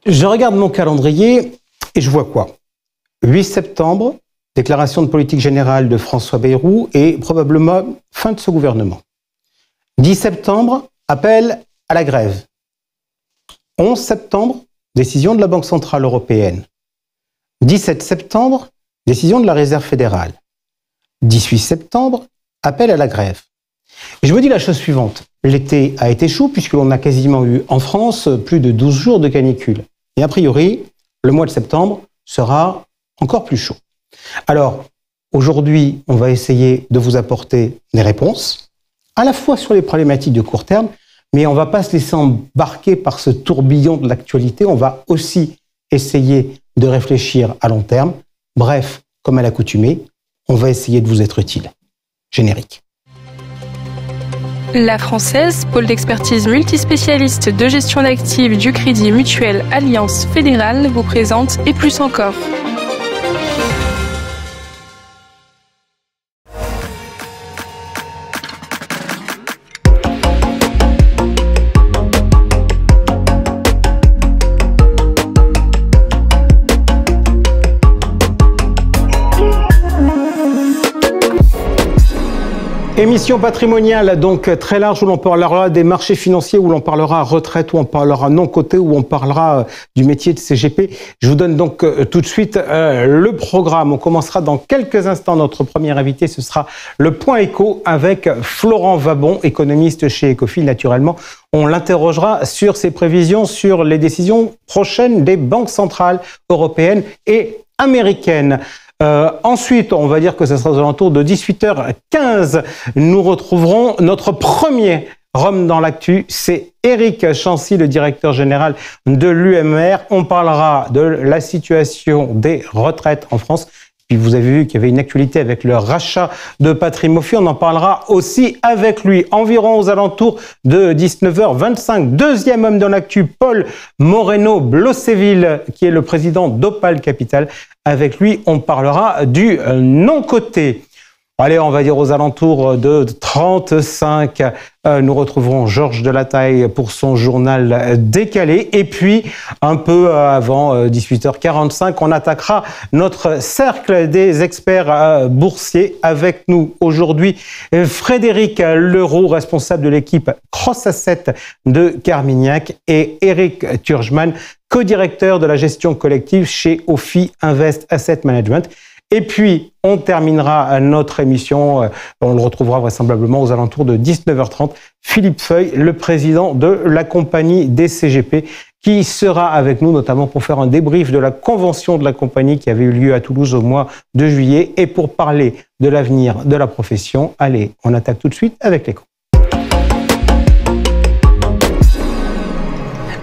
Je regarde mon calendrier et je vois quoi? 8 septembre, déclaration de politique générale de François Bayrou et probablement fin de ce gouvernement. 10 septembre, appel à la grève. 11 septembre, décision de la Banque centrale européenne. 17 septembre, décision de la Réserve fédérale. 18 septembre, appel à la grève. Et je me dis la chose suivante. L'été a été chaud puisque l'on a quasiment eu en France plus de 12 jours de canicule. Et a priori, le mois de septembre sera encore plus chaud. Alors, aujourd'hui, on va essayer de vous apporter des réponses, à la fois sur les problématiques de court terme, mais on ne va pas se laisser embarquer par ce tourbillon de l'actualité. On va aussi essayer de réfléchir à long terme. Bref, comme à l'accoutumée, on va essayer de vous être utile. Générique. La Française, pôle d'expertise multispécialiste de gestion d'actifs du Crédit Mutuel Alliance Fédérale, vous présente Et plus encore. Émission patrimoniale, donc très large, où l'on parlera des marchés financiers, où l'on parlera retraite, où on parlera non-coté, où on parlera du métier de CGP. Je vous donne donc tout de suite le programme. On commencera dans quelques instants. Notre premier invité, ce sera le Point Éco avec Florent Vabon, économiste chez Ecofin. Naturellement, on l'interrogera sur ses prévisions, sur les décisions prochaines des banques centrales européennes et américaines. Ensuite, on va dire que ce sera aux alentours de 18h15. Nous retrouverons notre premier Rome dans l'actu. C'est Éric Chancy, le directeur général de l'UMR. On parlera de la situation des retraites en France. Puis vous avez vu qu'il y avait une actualité avec le rachat de Patrimofi. On en parlera aussi avec lui. Environ aux alentours de 19h25. Deuxième homme dans l'actu, Paul Moreno-Blosseville, qui est le président d'Opale Capital. Avec lui, on parlera du non-coté. Allez, on va dire aux alentours de 35. Nous retrouverons Georges Delataille pour son journal décalé. Et puis, un peu avant 18h45, on attaquera notre cercle des experts boursiers. Avec nous aujourd'hui, Frédéric Leroux, responsable de l'équipe Cross Asset de Carmignac, et Eric Turgeman, co-directeur de la gestion collective chez Ophi Invest Asset Management. Et puis, on terminera notre émission, on le retrouvera vraisemblablement aux alentours de 19h30, Philippe Feuille, le président de la compagnie des CGP, qui sera avec nous notamment pour faire un débrief de la convention de la compagnie qui avait eu lieu à Toulouse au mois de juillet et pour parler de l'avenir de la profession. Allez, on attaque tout de suite avec l'écho.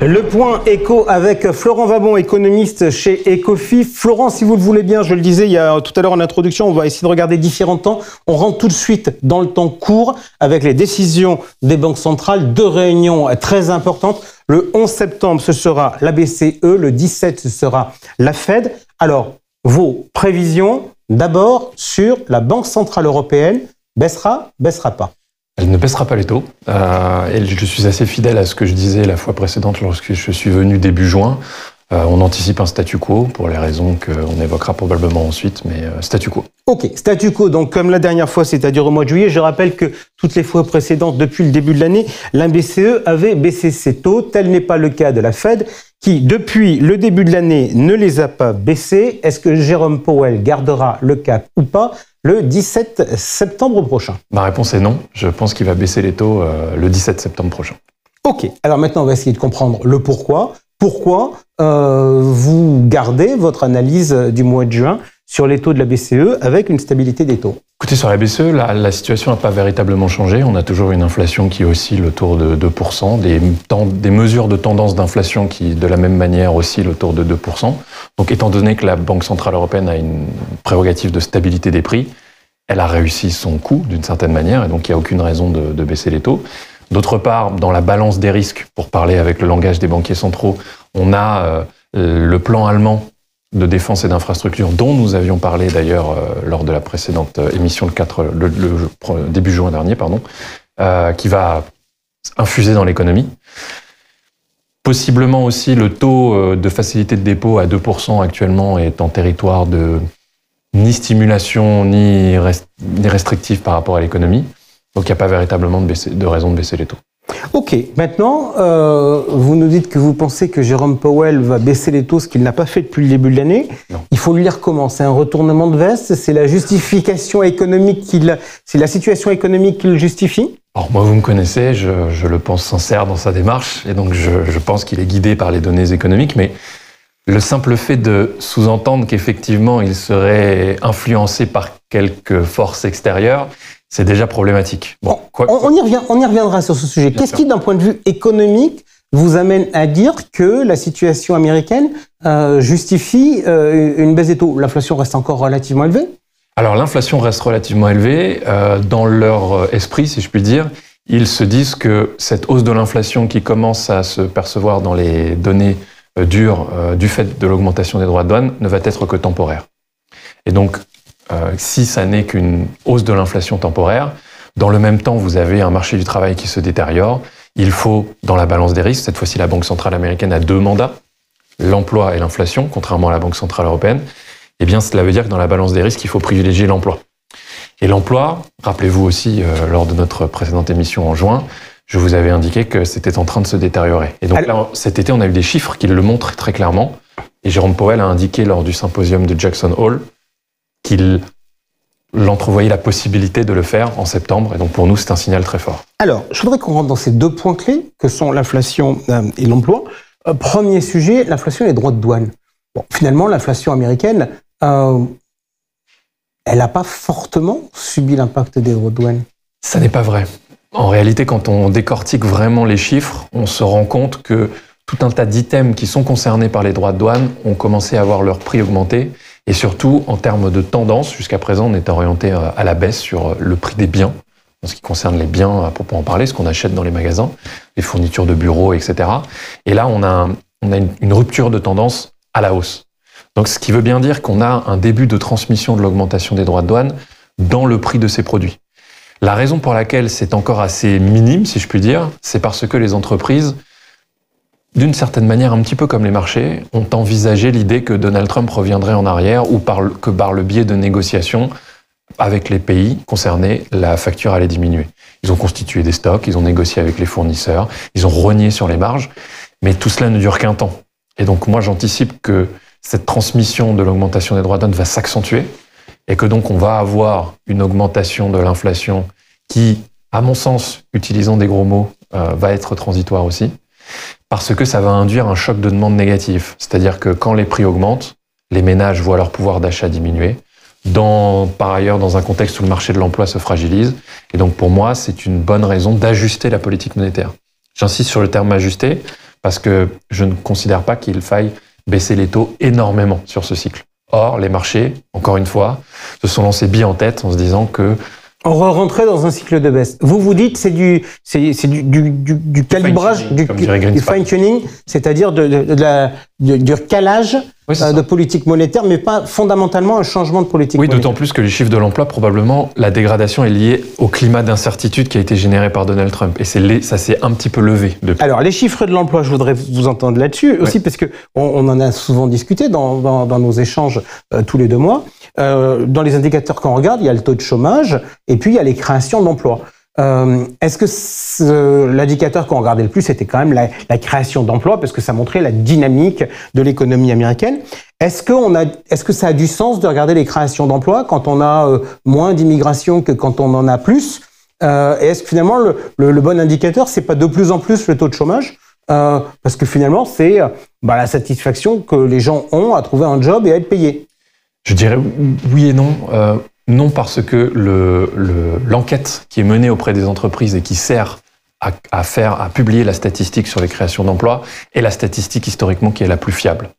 Le Point Éco avec Florent Vabon, économiste chez Ecofin. Florent, si vous le voulez bien, je le disais il y a tout à l'heure en introduction, on va essayer de regarder différents temps. On rentre tout de suite dans le temps court avec les décisions des banques centrales. Deux réunions très importantes. Le 11 septembre, ce sera la BCE. Le 17, ce sera la Fed. Alors, vos prévisions, d'abord sur la Banque centrale européenne, baissera pas? Elle ne baissera pas les taux. Et je suis assez fidèle à ce que je disais la fois précédente lorsque je suis venu début juin. On anticipe un statu quo pour les raisons qu'on évoquera probablement ensuite, mais statu quo. Ok, statu quo, donc comme la dernière fois, c'est-à-dire au mois de juillet. Je rappelle que toutes les fois précédentes, depuis le début de l'année, la BCE avait baissé ses taux. Tel n'est pas le cas de la Fed, qui, depuis le début de l'année, ne les a pas baissés. Est-ce que Jérôme Powell gardera le cap ou pas le 17 septembre prochain? Ma réponse est non. Je pense qu'il va baisser les taux le 17 septembre prochain. Ok, alors maintenant on va essayer de comprendre le pourquoi. Pourquoi vous gardez votre analyse du mois de juin sur les taux de la BCE avec une stabilité des taux? Écoutez, sur la BCE, la situation n'a pas véritablement changé. On a toujours une inflation qui oscille autour de 2%, des mesures de tendance d'inflation qui, de la même manière, oscillent autour de 2%. Donc, étant donné que la Banque centrale européenne a une prérogative de stabilité des prix, elle a réussi son coup, d'une certaine manière, et donc il n'y a aucune raison de baisser les taux. D'autre part, dans la balance des risques, pour parler avec le langage des banquiers centraux, on a le plan allemand de défense et d'infrastructure dont nous avions parlé d'ailleurs lors de la précédente émission le début juin dernier, qui va infuser dans l'économie. Possiblement aussi le taux de facilité de dépôt à 2% actuellement est en territoire de ni stimulation ni restrictif par rapport à l'économie. Donc il n'y a pas véritablement de raison de baisser les taux. Ok, maintenant, vous nous dites que vous pensez que Jérôme Powell va baisser les taux, ce qu'il n'a pas fait depuis le début de l'année. Il faut le lire comment? C'est un retournement de veste? C'est la justification économique c'est la situation économique qui le justifie? Alors moi, vous me connaissez, je le pense sincère dans sa démarche, et donc je pense qu'il est guidé par les données économiques, mais le simple fait de sous-entendre qu'effectivement il serait influencé par quelques forces extérieures, c'est déjà problématique. Bon, on y reviendra sur ce sujet. Qu'est-ce qui, d'un point de vue économique, vous amène à dire que la situation américaine justifie une baisse des taux? L'inflation reste encore relativement élevée? Alors l'inflation reste relativement élevée. Dans leur esprit, si je puis dire, ils se disent que cette hausse de l'inflation qui commence à se percevoir dans les données dures du fait de l'augmentation des droits de douane ne va être que temporaire. Et donc, si ça n'est qu'une hausse de l'inflation temporaire, dans le même temps, vous avez un marché du travail qui se détériore. Il faut, dans la balance des risques, cette fois-ci la Banque centrale américaine a 2 mandats, l'emploi et l'inflation, contrairement à la Banque centrale européenne. Eh bien, cela veut dire que dans la balance des risques, il faut privilégier l'emploi. Et l'emploi, rappelez-vous aussi, lors de notre précédente émission en juin, je vous avais indiqué que c'était en train de se détériorer. Et donc là, cet été, on a eu des chiffres qui le montrent très clairement. Et Jérôme Powell a indiqué lors du symposium de Jackson Hole qu'il entrevoyait la possibilité de le faire en septembre. Et donc pour nous, c'est un signal très fort. Alors, je voudrais qu'on rentre dans ces 2 points clés, que sont l'inflation et l'emploi. Premier sujet, l'inflation et les droits de douane. Bon, finalement, l'inflation américaine, elle n'a pas fortement subi l'impact des droits de douane. Ça n'est pas vrai. En réalité, quand on décortique vraiment les chiffres, on se rend compte que tout un tas d'items qui sont concernés par les droits de douane ont commencé à voir leur prix augmenter. Et surtout, en termes de tendance, jusqu'à présent, on était orienté à la baisse sur le prix des biens, en ce qui concerne les biens, à proprement parler, ce qu'on achète dans les magasins, les fournitures de bureaux, etc. Et là, on a une rupture de tendance à la hausse. Donc, ce qui veut bien dire qu'on a un début de transmission de l'augmentation des droits de douane dans le prix de ces produits. La raison pour laquelle c'est encore assez minime, si je puis dire, c'est parce que les entreprises, d'une certaine manière, un petit peu comme les marchés, ont envisagé l'idée que Donald Trump reviendrait en arrière ou que par le biais de négociations avec les pays concernés, la facture allait diminuer. Ils ont constitué des stocks, ils ont négocié avec les fournisseurs, ils ont rogné sur les marges, mais tout cela ne dure qu'un temps. Et donc moi, j'anticipe que cette transmission de l'augmentation des droits de douane va s'accentuer et que donc on va avoir une augmentation de l'inflation qui, à mon sens, utilisant des gros mots, va être transitoire aussi. Parce que ça va induire un choc de demande négatif. C'est-à-dire que quand les prix augmentent, les ménages voient leur pouvoir d'achat diminuer. Par ailleurs, dans un contexte où le marché de l'emploi se fragilise. Et donc, pour moi, c'est une bonne raison d'ajuster la politique monétaire. J'insiste sur le terme ajuster parce que je ne considère pas qu'il faille baisser les taux énormément sur ce cycle. Or, les marchés, encore une fois, se sont lancés billes en tête en se disant que on rentrait dans un cycle de baisse. Vous dites c'est du calibrage, du fine-tuning, c'est-à-dire du calage de politique monétaire, mais pas fondamentalement un changement de politique monétaire. Oui, d'autant plus que les chiffres de l'emploi, probablement, la dégradation est liée au climat d'incertitude qui a été généré par Donald Trump. Et ça s'est un petit peu levé depuis. Alors, les chiffres de l'emploi, je voudrais vous entendre là-dessus aussi, parce que on en a souvent discuté dans nos échanges tous les 2 mois. Dans les indicateurs qu'on regarde, il y a le taux de chômage et puis il y a les créations d'emplois. Est-ce que l'indicateur qu'on regardait le plus, c'était quand même la création d'emplois, parce que ça montrait la dynamique de l'économie américaine. Est-ce que ça a du sens de regarder les créations d'emplois quand on a moins d'immigration que quand on en a plus? Et est-ce que finalement le bon indicateur, c'est pas de plus en plus le taux de chômage? Parce que finalement, c'est la satisfaction que les gens ont à trouver un job et à être payés. Je dirais oui et non. Non, parce que l'enquête qui est menée auprès des entreprises et qui sert à publier la statistique sur les créations d'emplois est la statistique historiquement qui est la plus fiable.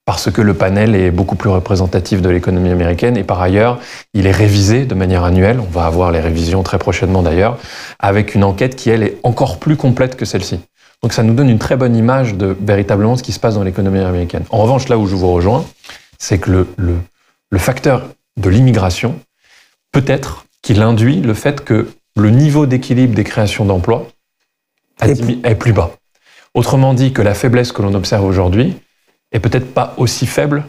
Parce que le panel est beaucoup plus représentatif de l'économie américaine et par ailleurs, il est révisé de manière annuelle. On va avoir les révisions très prochainement d'ailleurs, avec une enquête qui, elle, est encore plus complète que celle-ci. Donc ça nous donne une très bonne image de véritablement ce qui se passe dans l'économie américaine. En revanche, là où je vous rejoins, c'est que le facteur de l'immigration, peut-être qu'il induit le fait que le niveau d'équilibre des créations d'emplois est plus bas. Autrement dit, que la faiblesse que l'on observe aujourd'hui est peut-être pas aussi faible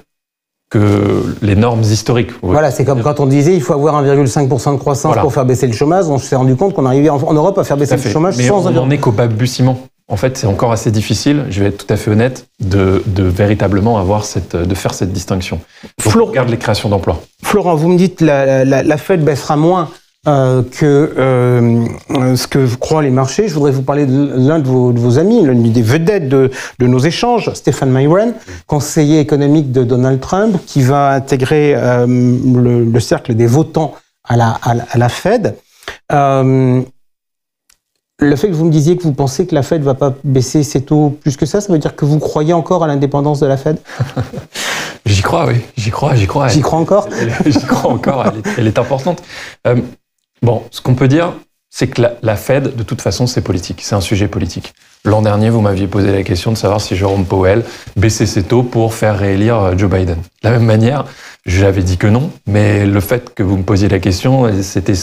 que les normes historiques. Voilà, c'est comme quand on disait il faut avoir 1,5% de croissance pour faire baisser le chômage. On s'est rendu compte qu'on arrivait en Europe à faire baisser le chômage sans... Mais on n'en est qu'au balbutiement. En fait, c'est encore assez difficile, je vais être tout à fait honnête, de véritablement de faire cette distinction. Donc, on regarde les créations d'emplois. Florent, vous me dites la Fed baissera moins que ce que croient les marchés. Je voudrais vous parler de l'un de vos amis, l'une des vedettes de nos échanges, Stephen Mayren, conseiller économique de Donald Trump, qui va intégrer le cercle des votants à la Fed. Le fait que vous me disiez que vous pensez que la Fed ne va pas baisser ses taux plus que ça veut dire que vous croyez encore à l'indépendance de la Fed? J'y crois, oui. J'y crois. J'y crois encore. J'y crois encore. Elle est importante. Bon, ce qu'on peut dire, c'est que la Fed, de toute façon, c'est politique. C'est un sujet politique. L'an dernier, vous m'aviez posé la question de savoir si Jérôme Powell baissait ses taux pour faire réélire Joe Biden. De la même manière, j'avais dit que non, mais le fait que vous me posiez la question, c'était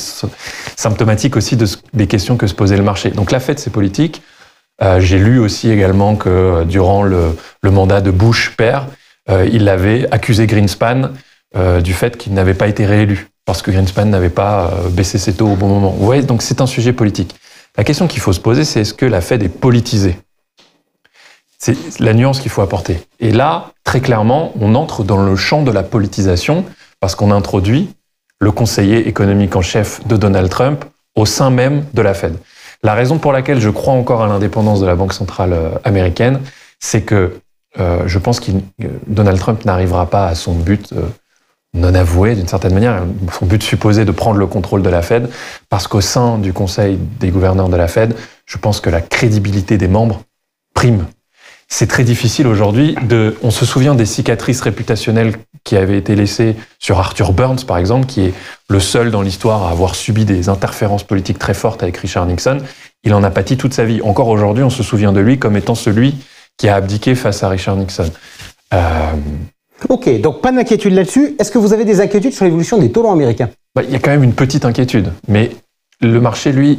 symptomatique aussi des questions que se posait le marché. Donc la Fed, c'est politique. J'ai lu aussi également que durant le mandat de Bush père, il avait accusé Greenspan du fait qu'il n'avait pas été réélu, parce que Greenspan n'avait pas baissé ses taux au bon moment. Vous voyez, donc c'est un sujet politique. La question qu'il faut se poser, c'est est-ce que la Fed est politisée? C'est la nuance qu'il faut apporter. Et là, très clairement, on entre dans le champ de la politisation parce qu'on introduit le conseiller économique en chef de Donald Trump au sein même de la Fed. La raison pour laquelle je crois encore à l'indépendance de la Banque centrale américaine, c'est que je pense que Donald Trump n'arrivera pas à son but non avoué, d'une certaine manière, son but supposé de prendre le contrôle de la Fed, parce qu'au sein du conseil des gouverneurs de la Fed, je pense que la crédibilité des membres prime. C'est très difficile aujourd'hui on se souvient des cicatrices réputationnelles qui avaient été laissées sur Arthur Burns, par exemple, qui est le seul dans l'histoire à avoir subi des interférences politiques très fortes avec Richard Nixon. Il en a pâti toute sa vie. Encore aujourd'hui, on se souvient de lui comme étant celui qui a abdiqué face à Richard Nixon. Ok, donc pas d'inquiétude là-dessus. Est-ce que vous avez des inquiétudes sur l'évolution des taux longs américains? Il y a quand même une petite inquiétude, mais le marché, lui,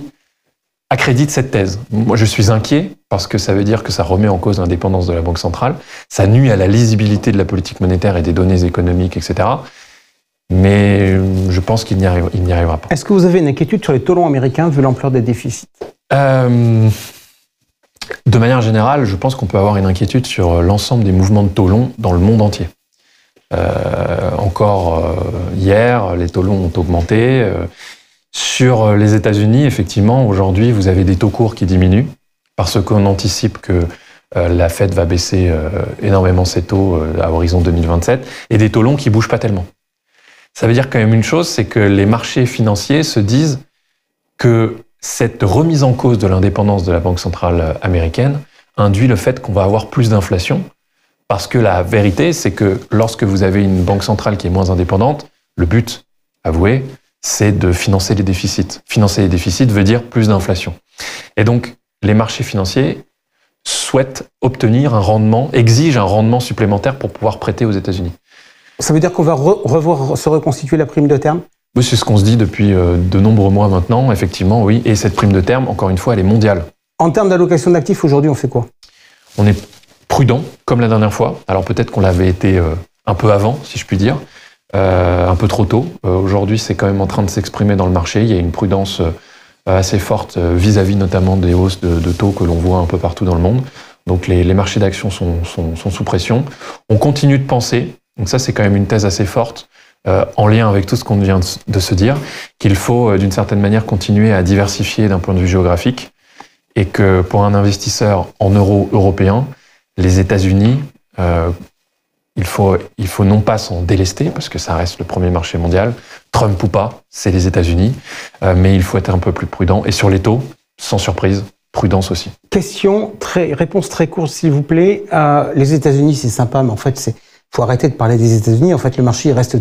accrédite cette thèse. Moi, je suis inquiet parce que ça veut dire que ça remet en cause l'indépendance de la Banque centrale, ça nuit à la lisibilité de la politique monétaire et des données économiques, etc. Mais je pense qu'il n'y arrivera pas. Est-ce que vous avez une inquiétude sur les taux longs américains vu l'ampleur des déficits? De manière générale, je pense qu'on peut avoir une inquiétude sur l'ensemble des mouvements de taux longs dans le monde entier. Hier, les taux longs ont augmenté. Sur les États-Unis, effectivement, aujourd'hui, vous avez des taux courts qui diminuent parce qu'on anticipe que la Fed va baisser énormément ses taux à horizon 2027 et des taux longs qui bougent pas tellement. Ça veut dire quand même une chose, c'est que les marchés financiers se disent que cette remise en cause de l'indépendance de la Banque centrale américaine induit le fait qu'on va avoir plus d'inflation. Parce que la vérité, c'est que lorsque vous avez une banque centrale qui est moins indépendante, le but, avoué, c'est de financer les déficits. Financer les déficits veut dire plus d'inflation. Et donc, les marchés financiers souhaitent obtenir un rendement, exigent un rendement supplémentaire pour pouvoir prêter aux États-Unis. Ça veut dire qu'on va revoir se reconstituer la prime de terme? Oui, c'est ce qu'on se dit depuis de nombreux mois maintenant, effectivement, oui. Et cette prime de terme, encore une fois, elle est mondiale. En termes d'allocation d'actifs, aujourd'hui, on fait quoi? On est prudent, comme la dernière fois. Alors peut-être qu'on l'avait été un peu avant, si je puis dire, un peu trop tôt. Aujourd'hui, c'est quand même en train de s'exprimer dans le marché. Il y a une prudence assez forte vis-à-vis notamment des hausses de taux que l'on voit un peu partout dans le monde. Donc les marchés d'actions sont sous pression. On continue de penser, donc ça c'est quand même une thèse assez forte, en lien avec tout ce qu'on vient de se dire, qu'il faut d'une certaine manière continuer à diversifier d'un point de vue géographique et que pour un investisseur en européen, les États-Unis, il faut non pas s'en délester, parce que ça reste le premier marché mondial, Trump ou pas, c'est les États-Unis, mais il faut être un peu plus prudent. Et sur les taux, sans surprise, prudence aussi. Réponse très courte, s'il vous plaît. Les États-Unis, c'est sympa, mais en fait, faut arrêter de parler des États-Unis. En fait, le marché reste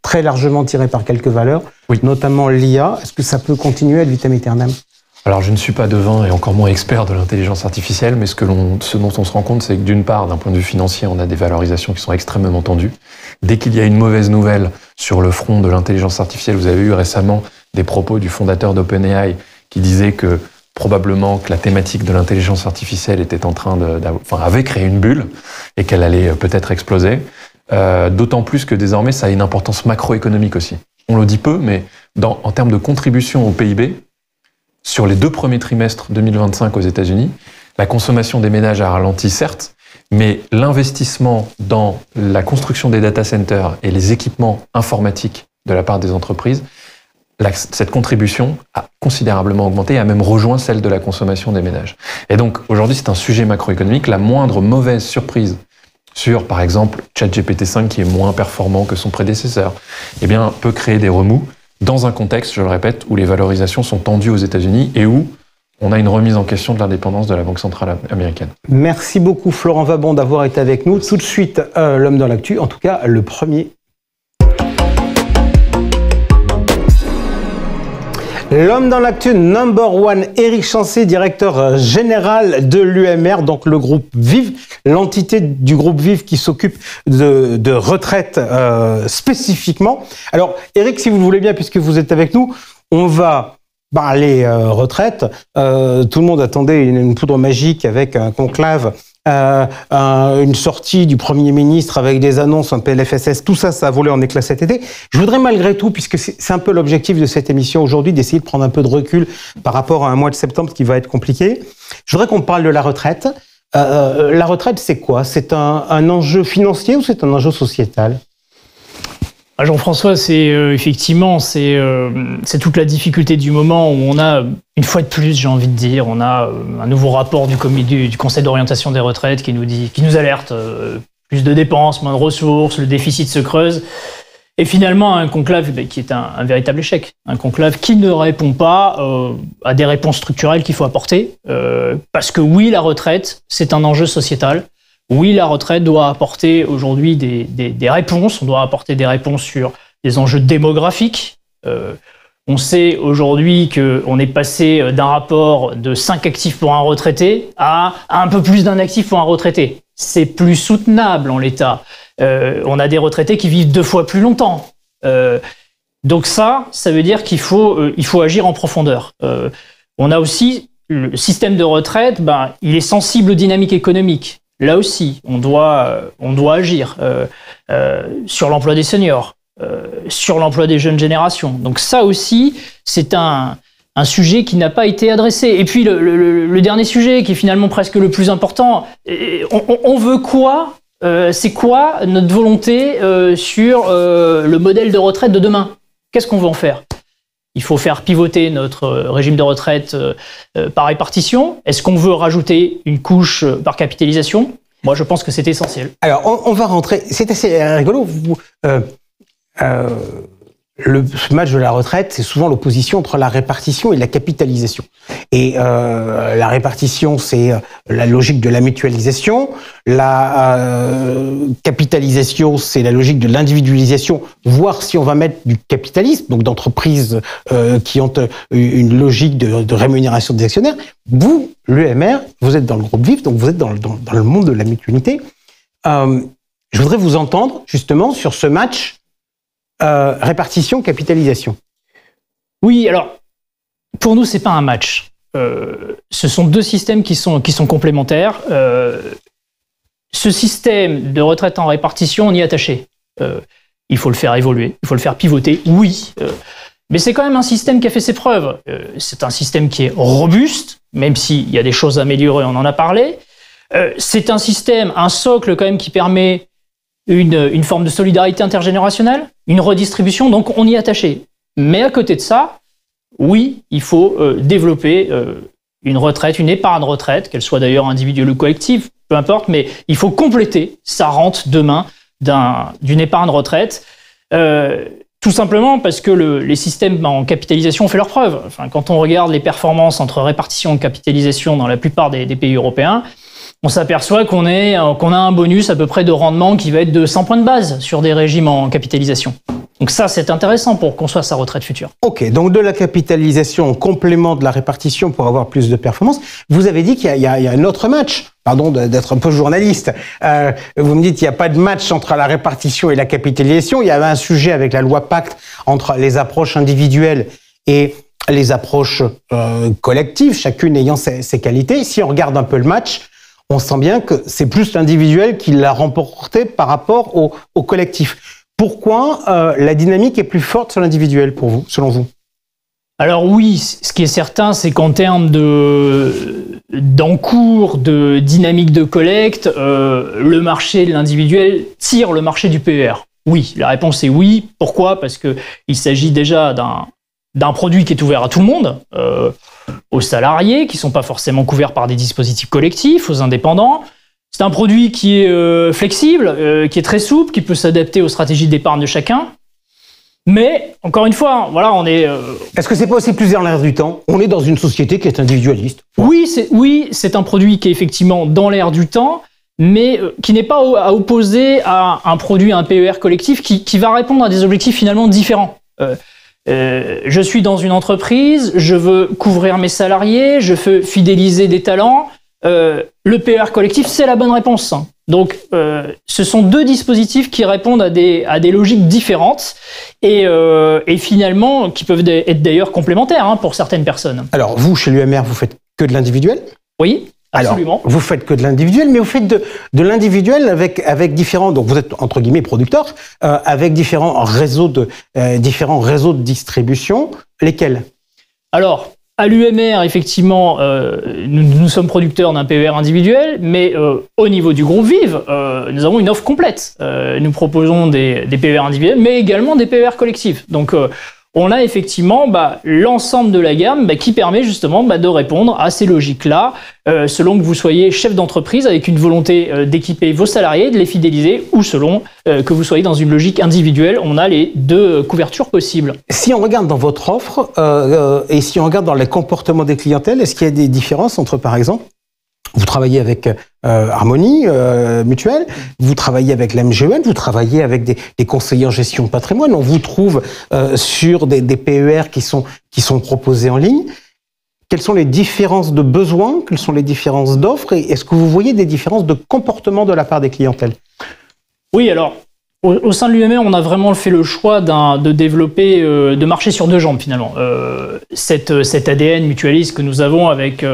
très largement tiré par quelques valeurs, oui, notamment l'IA. Est-ce que ça peut continuer ad vitam aeternam? Alors, je ne suis pas devin et encore moins expert de l'intelligence artificielle, mais ce dont on se rend compte, c'est que d'une part, d'un point de vue financier, on a des valorisations qui sont extrêmement tendues. Dès qu'il y a une mauvaise nouvelle sur le front de l'intelligence artificielle, vous avez eu récemment des propos du fondateur d'OpenAI qui disait que probablement que la thématique de l'intelligence artificielle était en train avait créé une bulle et qu'elle allait peut-être exploser. D'autant plus que désormais, ça a une importance macroéconomique aussi. On le dit peu, mais en termes de contribution au PIB, sur les 2 premiers trimestres 2025 aux États-Unis, la consommation des ménages a ralenti, certes, mais l'investissement dans la construction des data centers et les équipements informatiques de la part des entreprises, cette contribution a considérablement augmenté et a même rejoint celle de la consommation des ménages. Et donc, aujourd'hui, c'est un sujet macroéconomique. La moindre mauvaise surprise sur, par exemple, ChatGPT-5 qui est moins performant que son prédécesseur, eh bien, peut créer des remous dans un contexte, je le répète, où les valorisations sont tendues aux États-Unis et où on a une remise en question de l'indépendance de la Banque centrale américaine. Merci beaucoup Florent Vabon d'avoir été avec nous. Tout de suite, l'homme dans l'actu, en tout cas le premier. L'homme dans l'actu number one, Éric Chancey, directeur général de l'UMR, donc le groupe Vive, l'entité du groupe Vive qui s'occupe de retraite spécifiquement. Alors Éric, si vous le voulez bien, puisque vous êtes avec nous, on va parler retraite. Tout le monde attendait une poudre magique avec un conclave, une sortie du Premier ministre avec des annonces, un PLFSS, tout ça, ça a volé en éclats cet été. Je voudrais malgré tout, puisque c'est un peu l'objectif de cette émission aujourd'hui, d'essayer de prendre un peu de recul par rapport à un mois de septembre qui va être compliqué. Je voudrais qu'on parle de la retraite. La retraite, c'est quoi? C'est un enjeu financier ou c'est un enjeu sociétal? Jean-François, c'est effectivement c'est toute la difficulté du moment où on a, une fois de plus, j'ai envie de dire, on a un nouveau rapport du Conseil d'orientation des retraites qui nous alerte plus de dépenses, moins de ressources, le déficit se creuse. Et finalement, un conclave qui est un véritable échec. Un conclave qui ne répond pas à des réponses structurelles qu'il faut apporter. Parce que oui, la retraite, c'est un enjeu sociétal. Oui, la retraite doit apporter aujourd'hui des réponses. On doit apporter des réponses sur des enjeux démographiques. On sait aujourd'hui qu'on est passé d'un rapport de 5 actifs pour un retraité à un peu plus d'un actif pour un retraité. C'est plus soutenable en l'état. On a des retraités qui vivent 2 fois plus longtemps. Donc ça veut dire qu'il faut agir en profondeur. On a aussi le système de retraite, il est sensible aux dynamiques économiques. Là aussi, on doit agir sur l'emploi des seniors, sur l'emploi des jeunes générations. Donc ça aussi, c'est un sujet qui n'a pas été adressé. Et puis le dernier sujet, qui est finalement presque le plus important, on veut quoi? C'est quoi notre volonté sur le modèle de retraite de demain? Qu'est-ce qu'on veut en faire? Il faut faire pivoter notre régime de retraite par répartition. Est-ce qu'on veut rajouter une couche par capitalisation? Moi, je pense que c'est essentiel. Alors, on va rentrer. C'est assez rigolo. Ce match de la retraite, c'est souvent l'opposition entre la répartition et la capitalisation. Et la répartition, c'est la logique de la mutualisation. La capitalisation, c'est la logique de l'individualisation, voire si on va mettre du capitalisme, donc d'entreprises qui ont une logique de rémunération des actionnaires. Vous, l'UMR, vous êtes dans le groupe Vive, donc vous êtes dans le monde de la mutualité. Je voudrais vous entendre justement sur ce match répartition, capitalisation. Oui, alors, pour nous, c'est pas un match. Ce sont 2 systèmes qui sont complémentaires. Ce système de retraite en répartition, on y est attaché. Il faut le faire évoluer, il faut le faire pivoter, oui. Mais c'est quand même un système qui a fait ses preuves. C'est un système qui est robuste, même s'il y a des choses à améliorer, on en a parlé. C'est un système, un socle quand même qui permet une forme de solidarité intergénérationnelle, une redistribution, donc on y est attaché. Mais à côté de ça, oui, il faut développer une retraite, une épargne retraite, qu'elle soit d'ailleurs individuelle ou collective, peu importe, mais il faut compléter sa rente demain d'une épargne retraite, tout simplement parce que les systèmes en capitalisation ont fait leurs preuves. Enfin, quand on regarde les performances entre répartition et capitalisation dans la plupart des pays européens, on s'aperçoit qu'on a un bonus à peu près de rendement qui va être de 100 points de base sur des régimes en capitalisation. Donc ça, c'est intéressant pour construire sa retraite future. Ok, donc de la capitalisation en complément de la répartition pour avoir plus de performance. Vous avez dit qu'il y a un autre match. Pardon d'être un peu journaliste. Vous me dites qu'il n'y a pas de match entre la répartition et la capitalisation. Il y avait un sujet avec la loi Pacte entre les approches individuelles et les approches collectives, chacune ayant ses qualités. Si on regarde un peu le match, on sent bien que c'est plus l'individuel qui l'a remporté par rapport au collectif. Pourquoi la dynamique est plus forte sur l'individuel pour vous, selon vous? Alors oui, ce qui est certain, c'est qu'en termes d'encours, de dynamique de collecte, le marché de l'individuel tire le marché du PER. Oui, la réponse est oui. Pourquoi? Parce qu'il s'agit déjà d'un produit qui est ouvert à tout le monde, aux salariés qui ne sont pas forcément couverts par des dispositifs collectifs, aux indépendants. C'est un produit qui est flexible, qui est très souple, qui peut s'adapter aux stratégies d'épargne de chacun. Mais, encore une fois, voilà, on est... Est-ce que c'est pas aussi plus dans l'air du temps? On est dans une société qui est individualiste. Oui, c'est un produit qui est effectivement dans l'air du temps, mais qui n'est pas à opposer à un produit, un PER collectif, qui va répondre à des objectifs finalement différents. Je suis dans une entreprise, je veux couvrir mes salariés, je veux fidéliser des talents. Le PER collectif, c'est la bonne réponse. Donc, ce sont deux dispositifs qui répondent à des logiques différentes et finalement qui peuvent être d'ailleurs complémentaires pour certaines personnes. Alors, vous, chez l'UMR, vous faites que de l'individuel? Oui, absolument. Alors, vous faites que de l'individuel, mais vous faites de l'individuel avec différents... Donc, vous êtes, entre guillemets, producteur, avec différents réseaux de distribution. Lesquels? Alors, à l'UMR, effectivement, nous sommes producteurs d'un PER individuel, mais au niveau du groupe Vive, nous avons une offre complète. Nous proposons des PER individuels, mais également des PER collectifs. Donc, on a effectivement l'ensemble de la gamme qui permet justement de répondre à ces logiques-là, selon que vous soyez chef d'entreprise avec une volonté d'équiper vos salariés, de les fidéliser, ou selon que vous soyez dans une logique individuelle. On a les deux couvertures possibles. Si on regarde dans votre offre et si on regarde dans les comportements des clientèles, est-ce qu'il y a des différences entre, par exemple, vous travaillez avec Harmonie Mutuelle, vous travaillez avec la MGEN, vous travaillez avec des conseillers en gestion de patrimoine, on vous trouve sur des PER qui sont proposés en ligne. Quelles sont les différences de besoins? Quelles sont les différences d'offres? Et est-ce que vous voyez des différences de comportement de la part des clientèles? Oui, alors, au sein de l'UMR, on a vraiment fait le choix de développer, de marcher sur deux jambes finalement. Cet ADN mutualiste que nous avons avec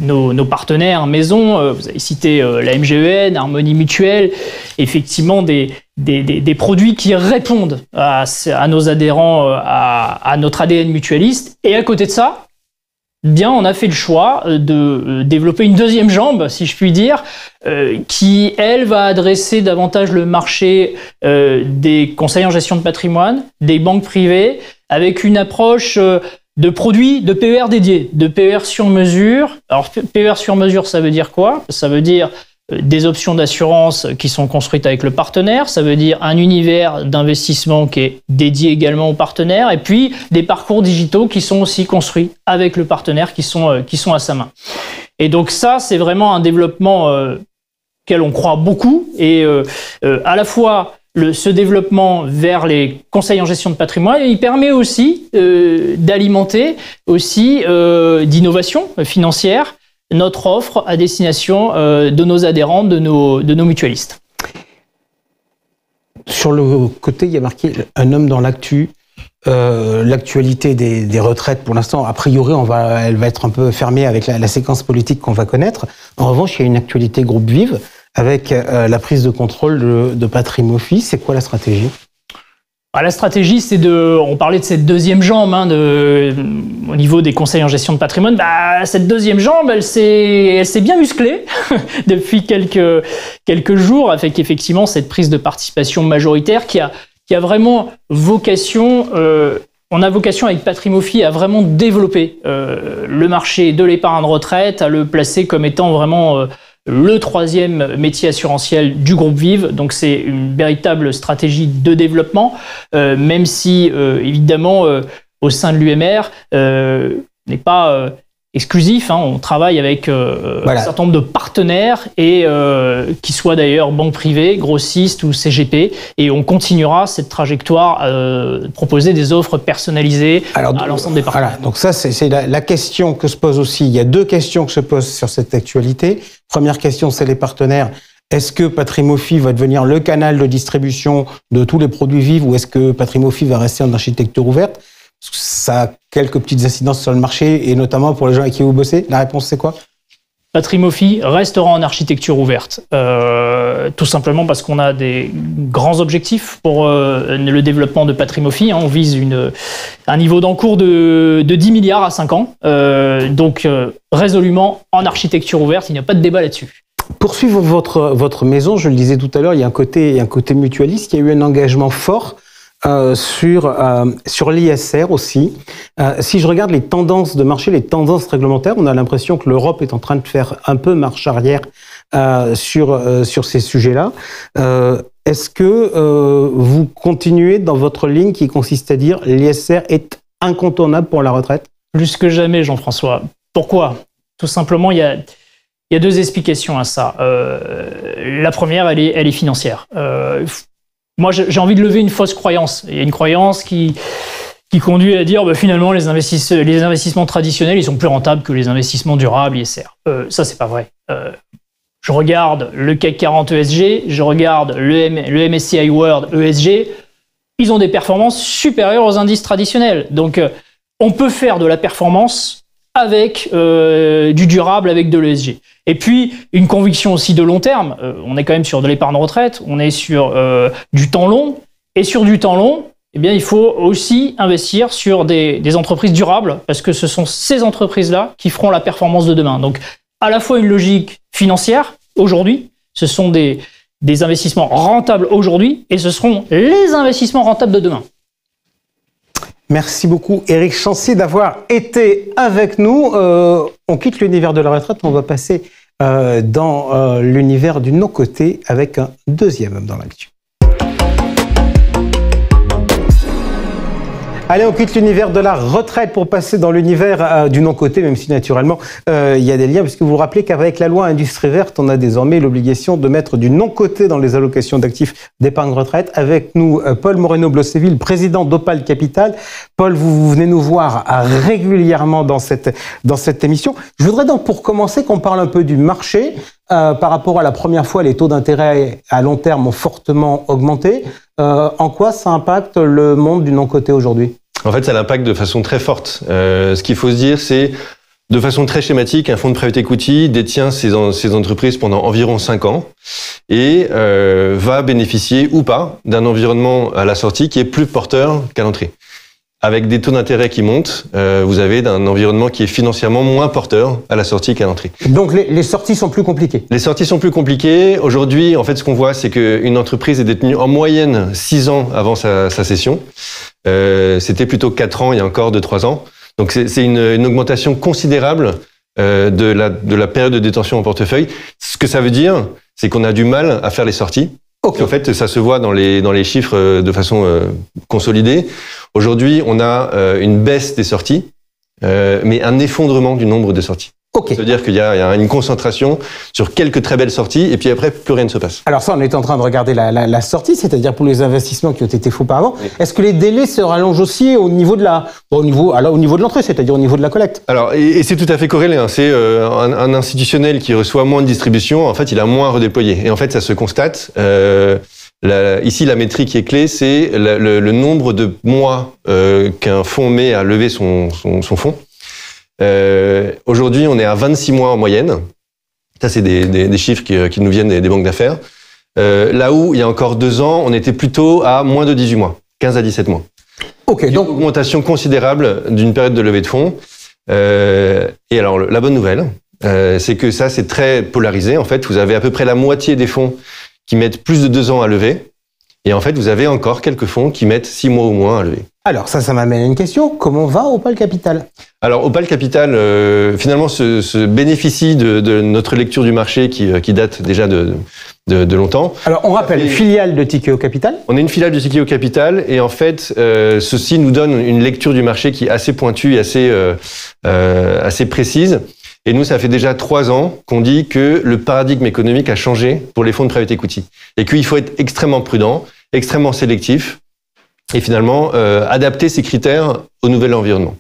nos partenaires maison, vous avez cité la MGEN, Harmonie Mutuelle, effectivement des produits qui répondent à nos adhérents, à notre ADN mutualiste. Et à côté de ça, bien, on a fait le choix de développer une deuxième jambe, si je puis dire, qui, elle, va adresser davantage le marché des conseillers en gestion de patrimoine, des banques privées, avec une approche de produits de PER dédiés, de PER sur mesure. Alors, PER sur mesure, ça veut dire quoi? Ça veut dire des options d'assurance qui sont construites avec le partenaire, ça veut dire un univers d'investissement qui est dédié également au partenaire, et puis des parcours digitaux qui sont aussi construits avec le partenaire, qui sont à sa main. Et donc ça, c'est vraiment un développement auquel on croit beaucoup, et à la fois ce développement vers les conseils en gestion de patrimoine, il permet aussi d'alimenter aussi d'innovation financière notre offre à destination de nos adhérents, de nos mutualistes. Sur le côté, il y a marqué « Un homme dans l'actu ». L'actualité des retraites, pour l'instant, a priori, elle va être un peu fermée avec la séquence politique qu'on va connaître. En revanche, il y a une actualité groupe Vive avec la prise de contrôle de Patrimofi. C'est quoi la stratégie? La stratégie, on parlait de cette deuxième jambe au niveau des conseils en gestion de patrimoine. Cette deuxième jambe, elle s'est bien musclée depuis quelques jours, avec effectivement cette prise de participation majoritaire qui a vraiment vocation. On a vocation avec Patrimofi à vraiment développer le marché de l'épargne retraite, à le placer comme étant vraiment le troisième métier assurantiel du groupe Vive. Donc c'est une véritable stratégie de développement, même si évidemment au sein de l'UMR n'est pas exclusif. On travaille avec un certain nombre de partenaires, et qui soient d'ailleurs banques privées, grossistes ou CGP, et on continuera cette trajectoire de proposer des offres personnalisées à l'ensemble des partenaires. Voilà, donc ça c'est la question que se pose aussi. Il y a deux questions que se posent sur cette actualité. Première question, c'est les partenaires. Est-ce que Patrimofi va devenir le canal de distribution de tous les produits Vive, ou est-ce que Patrimofi va rester en architecture ouverte? Ça a quelques petites incidences sur le marché, et notamment pour les gens avec qui vous bossez. La réponse, c'est quoi? Patrimofi restera en architecture ouverte, tout simplement parce qu'on a des grands objectifs pour le développement de Patrimofi. On vise un niveau d'encours de 10 milliards à 5 ans, donc résolument en architecture ouverte, il n'y a pas de débat là-dessus. Pour suivre votre maison, je le disais tout à l'heure, il y a un côté mutualiste, il y a eu un engagement fort sur l'ISR aussi. Si je regarde les tendances de marché, les tendances réglementaires, on a l'impression que l'Europe est en train de faire un peu marche arrière sur ces sujets-là. Est-ce que vous continuez dans votre ligne qui consiste à dire l'ISR est incontournable pour la retraite? Plus que jamais, Jean-François. Pourquoi? Tout simplement, il y a deux explications à ça. La première, elle est financière. Moi, j'ai envie de lever une fausse croyance. Il y a une croyance qui conduit à dire finalement les investissements traditionnels, ils sont plus rentables que les investissements durables ISR. Ça, c'est pas vrai. Je regarde le CAC 40 ESG, je regarde le MSCI World ESG, ils ont des performances supérieures aux indices traditionnels. Donc, on peut faire de la performance avec du durable, avec de l'ESG. Et puis, une conviction aussi de long terme. On est quand même sur de l'épargne retraite, on est sur du temps long. Et sur du temps long, eh bien, il faut aussi investir sur des entreprises durables, parce que ce sont ces entreprises-là qui feront la performance de demain. Donc, à la fois une logique financière, aujourd'hui, ce sont des investissements rentables aujourd'hui, et ce seront les investissements rentables de demain. Merci beaucoup, Éric Chancier, d'avoir été avec nous. On quitte l'univers de la retraite, on va passer dans l'univers du non-coté avec un deuxième homme dans l'actu. Allez, on quitte l'univers de la retraite pour passer dans l'univers du non-coté, même si naturellement il y a des liens, puisque vous vous rappelez qu'avec la loi Industrie Verte, on a désormais l'obligation de mettre du non-coté dans les allocations d'actifs d'épargne retraite. Avec nous, Paul Moreno-Blosseville, président d'Opale Capital. Paul, vous venez nous voir régulièrement dans cette émission. Je voudrais donc, pour commencer, qu'on parle un peu du marché. Par rapport à la première fois, les taux d'intérêt à long terme ont fortement augmenté. En quoi ça impacte le monde du non-coté aujourd'hui? En fait, ça l'impacte de façon très forte. Ce qu'il faut se dire, c'est de façon très schématique, un fonds de private equity détient ces entreprises pendant environ 5 ans et va bénéficier ou pas d'un environnement à la sortie qui est plus porteur qu'à l'entrée. Avec des taux d'intérêt qui montent, vous avez un environnement qui est financièrement moins porteur à la sortie qu'à l'entrée. Donc les sorties sont plus compliquées? Les sorties sont plus compliquées. Aujourd'hui, en fait, ce qu'on voit, c'est qu'une entreprise est détenue en moyenne 6 ans avant sa cession. C'était plutôt 4 ans il y a encore 2-3 ans. Donc c'est une augmentation considérable de la période de détention en portefeuille. Ce que ça veut dire, c'est qu'on a du mal à faire les sorties. Okay. En fait, ça se voit dans les chiffres de façon consolidée. Aujourd'hui, on a une baisse des sorties, mais un effondrement du nombre de sorties. Okay. C'est-à-dire qu'il y a une concentration sur quelques très belles sorties, et puis après, plus rien ne se passe. Alors ça, on est en train de regarder la sortie, c'est-à-dire pour les investissements qui ont été faits auparavant. Oui. Est-ce que les délais se rallongent aussi au niveau de au niveau de l'entrée, c'est-à-dire au niveau de la collecte? Alors, et c'est tout à fait corrélé. Hein. C'est un institutionnel qui reçoit moins de distribution, en fait, il a moins redéployé. Et en fait, ça se constate. Ici, la métrique qui est clé, c'est le nombre de mois qu'un fonds met à lever son fonds. Aujourd'hui, on est à 26 mois en moyenne. Ça, c'est des chiffres qui nous viennent des banques d'affaires. Là où, il y a encore 2 ans, on était plutôt à moins de 18 mois, 15 à 17 mois. Okay, donc une augmentation considérable d'une période de levée de fonds. Et alors, la bonne nouvelle, c'est que ça, c'est très polarisé. En fait, vous avez à peu près la moitié des fonds qui mettent plus de 2 ans à lever. Et en fait, vous avez encore quelques fonds qui mettent 6 mois ou moins à lever. Alors, ça m'amène à une question. Comment va Opale Capital? Alors, Opale Capital, finalement, se bénéficie de notre lecture du marché qui date déjà de longtemps. Alors, on rappelle, filiale de Tikehau Capital. On est une filiale de Tikehau Capital et en fait, ceci nous donne une lecture du marché qui est assez pointue et assez précise. Et nous, ça fait déjà 3 ans qu'on dit que le paradigme économique a changé pour les fonds de private equity. Et qu'il faut être extrêmement prudent, extrêmement sélectif, et finalement adapter ses critères au nouvel environnement.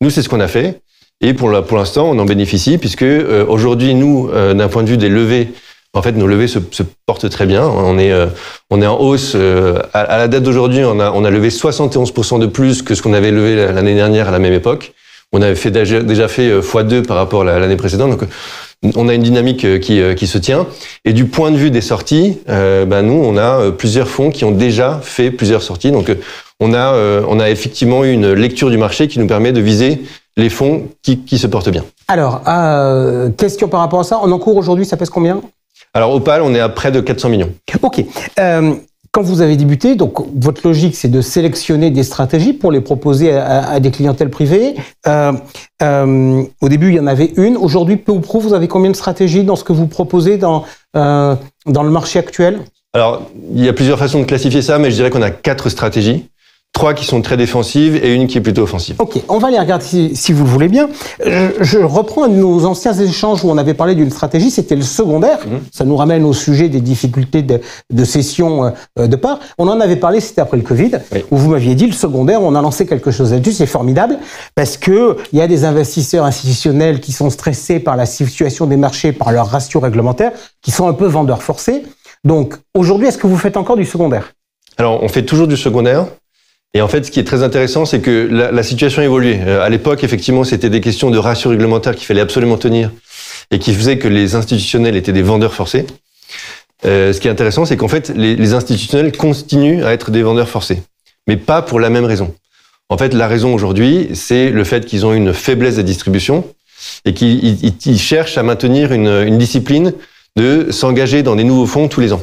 Nous, c'est ce qu'on a fait. Et pour l'instant, on en bénéficie, puisque aujourd'hui, nous, d'un point de vue des levées, En fait, nos levées se portent très bien. On est en hausse. À la date d'aujourd'hui, on a levé 71% de plus que ce qu'on avait levé l'année dernière à la même époque. On avait déjà fait x2 par rapport à l'année précédente. Donc, on a une dynamique qui se tient. Et du point de vue des sorties, nous, on a plusieurs fonds qui ont déjà fait plusieurs sorties. Donc, on a effectivement une lecture du marché qui nous permet de viser les fonds qui se portent bien. Alors, question par rapport à ça. En encours aujourd'hui, ça pèse combien? Alors, Opale, on est à près de 400 millions. Ok. Quand vous avez débuté, donc votre logique, c'est de sélectionner des stratégies pour les proposer à des clientèles privées. Au début, il y en avait une. Aujourd'hui, peu ou prou, vous avez combien de stratégies dans ce que vous proposez dans le marché actuel? Alors, il y a plusieurs façons de classifier ça, mais je dirais qu'on a 4 stratégies. 3 qui sont très défensives et une qui est plutôt offensive. Ok, on va les regarder si vous le voulez bien. Je reprends nos anciens échanges où on avait parlé d'une stratégie, c'était le secondaire. Ça nous ramène au sujet des difficultés de cession de parts. On en avait parlé, c'était après le Covid, où vous m'aviez dit le secondaire, on a lancé quelque chose là-dessus, c'est formidable, parce que il y a des investisseurs institutionnels qui sont stressés par la situation des marchés, par leurs ratios réglementaires, qui sont un peu vendeurs forcés. Donc aujourd'hui, est-ce que vous faites encore du secondaire? Alors, on fait toujours du secondaire. Et en fait, ce qui est très intéressant, c'est que la situation a évolué. À l'époque, effectivement, c'était des questions de ratio réglementaire qu'il fallait absolument tenir et qui faisaient que les institutionnels étaient des vendeurs forcés. Ce qui est intéressant, c'est qu'en fait, les institutionnels continuent à être des vendeurs forcés, mais pas pour la même raison. En fait, la raison aujourd'hui, c'est le fait qu'ils ont une faiblesse de distribution et qu'ils cherchent à maintenir une discipline de s'engager dans des nouveaux fonds tous les ans.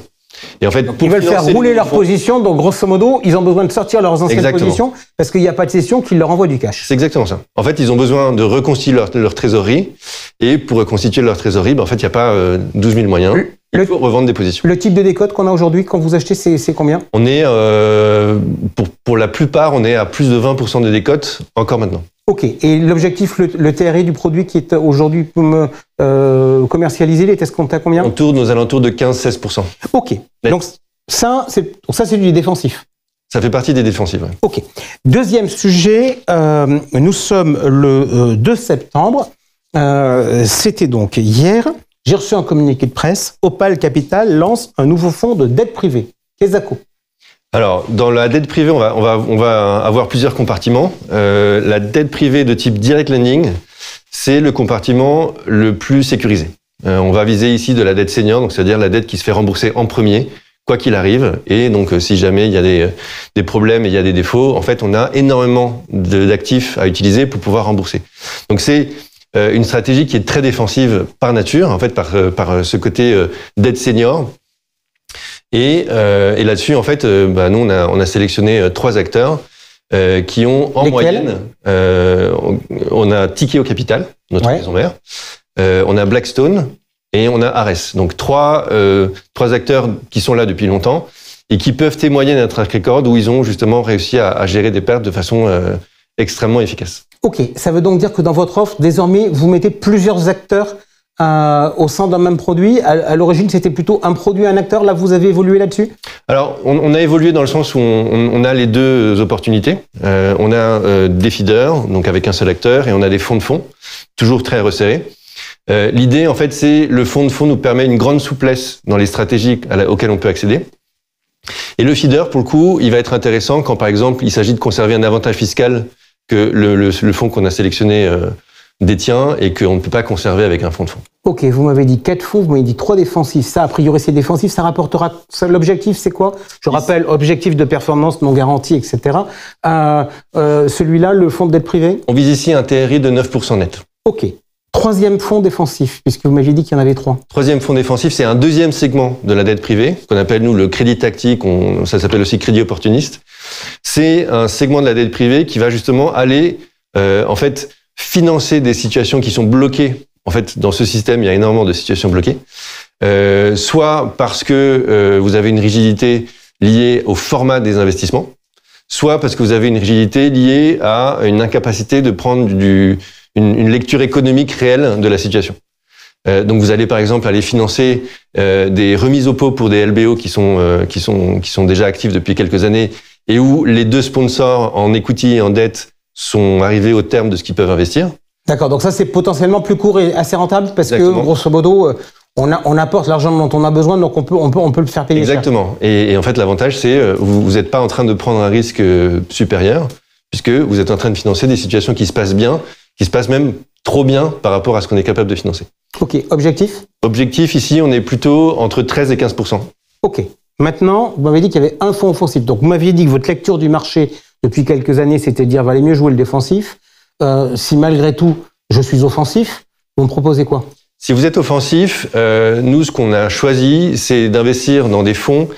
Et en fait, ils veulent faire rouler leur position, donc grosso modo, ils ont besoin de sortir leurs anciennes positions parce qu'il n'y a pas de cession qui leur envoie du cash. C'est exactement ça. En fait, ils ont besoin de reconstituer leur trésorerie et pour reconstituer leur trésorerie, en fait, il n'y a pas 12 000 moyens. Il faut revendre des positions. Le type de décote qu'on a aujourd'hui quand vous achetez, c'est combien? On est, pour la plupart, on est à plus de 20% de décote encore maintenant. Ok. Et l'objectif, le TRI du produit qui est aujourd'hui commercialisé, il est escompté à combien? On tourne aux alentours de 15-16%. Ok. Donc ça, c'est du défensif. Ça fait partie des défensives. Ouais. Ok. Deuxième sujet, nous sommes le 2 septembre. C'était donc hier. J'ai reçu un communiqué de presse. Opale Capital lance un nouveau fonds de dette privée. Quesaco. Alors, dans la dette privée, on va avoir plusieurs compartiments. La dette privée de type direct lending, c'est le compartiment le plus sécurisé. On va viser ici de la dette senior, donc c'est-à-dire la dette qui se fait rembourser en premier, quoi qu'il arrive. Et donc, si jamais il y a des problèmes et il y a des défauts, en fait, on a énormément d'actifs à utiliser pour pouvoir rembourser. Donc, c'est une stratégie qui est très défensive par nature, en fait, par ce côté dette senior. Et là-dessus, en fait, nous, on a sélectionné 3 acteurs qui ont en moyenne, on a Tikehau Capital, notre maison mère, on a Blackstone et on a Ares. Donc 3 acteurs qui sont là depuis longtemps et qui peuvent témoigner d'un track record où ils ont justement réussi à gérer des pertes de façon extrêmement efficace. Ok, ça veut donc dire que dans votre offre, désormais, vous mettez plusieurs acteurs au sein d'un même produit. À l'origine, c'était plutôt un produit, un acteur. Là, vous avez évolué là-dessus? Alors, on a évolué dans le sens où on a les deux opportunités. On a des feeders, donc avec un seul acteur, et on a des fonds de fonds, toujours très resserrés. L'idée, en fait, c'est le fonds de fonds nous permet une grande souplesse dans les stratégies auxquelles on peut accéder. Et le feeder, pour le coup, il va être intéressant quand, par exemple, il s'agit de conserver un avantage fiscal que le fonds qu'on a sélectionné détient et qu'on ne peut pas conserver avec un fonds de fonds. Ok, vous m'avez dit 4 fonds, vous m'avez dit 3 défensifs. Ça, a priori, c'est défensif, ça rapportera... L'objectif, c'est quoi? Je rappelle, objectif de performance non garanti, etc. Celui-là, le fonds de dette privée? On vise ici un TRI de 9% net. Ok. 3e fonds défensif, puisque vous m'aviez dit qu'il y en avait 3. 3e fonds défensif, c'est un 2e segment de la dette privée, qu'on appelle, nous, le crédit tactique, ça s'appelle aussi crédit opportuniste. C'est un segment de la dette privée qui va justement aller, en fait, financer des situations qui sont bloquées. En fait, dans ce système, il y a énormément de situations bloquées. Soit parce que vous avez une rigidité liée au format des investissements, soit parce que vous avez une rigidité liée à une incapacité de prendre une lecture économique réelle de la situation. Donc, vous allez par exemple aller financer des remises au pot pour des LBO qui sont déjà actifs depuis quelques années et où les 2 sponsors en equity et en dette sont arrivés au terme de ce qu'ils peuvent investir. D'accord, donc ça c'est potentiellement plus court et assez rentable parce que grosso modo, on apporte l'argent dont on a besoin, donc on peut le faire payer. Exactement. Et en fait, l'avantage, c'est vous n'êtes pas en train de prendre un risque supérieur, puisque vous êtes en train de financer des situations qui se passent bien, qui se passent même trop bien par rapport à ce qu'on est capable de financer. Ok, objectif ? Objectif, ici, on est plutôt entre 13 et 15%. Ok. Maintenant, vous m'avez dit qu'il y avait un fonds offensif. Donc, vous m'aviez dit que votre lecture du marché depuis quelques années, c'était de dire, valait mieux jouer le défensif. Si malgré tout, je suis offensif, vous me proposez quoi ? Si vous êtes offensif, nous, ce qu'on a choisi, c'est d'investir dans des fonds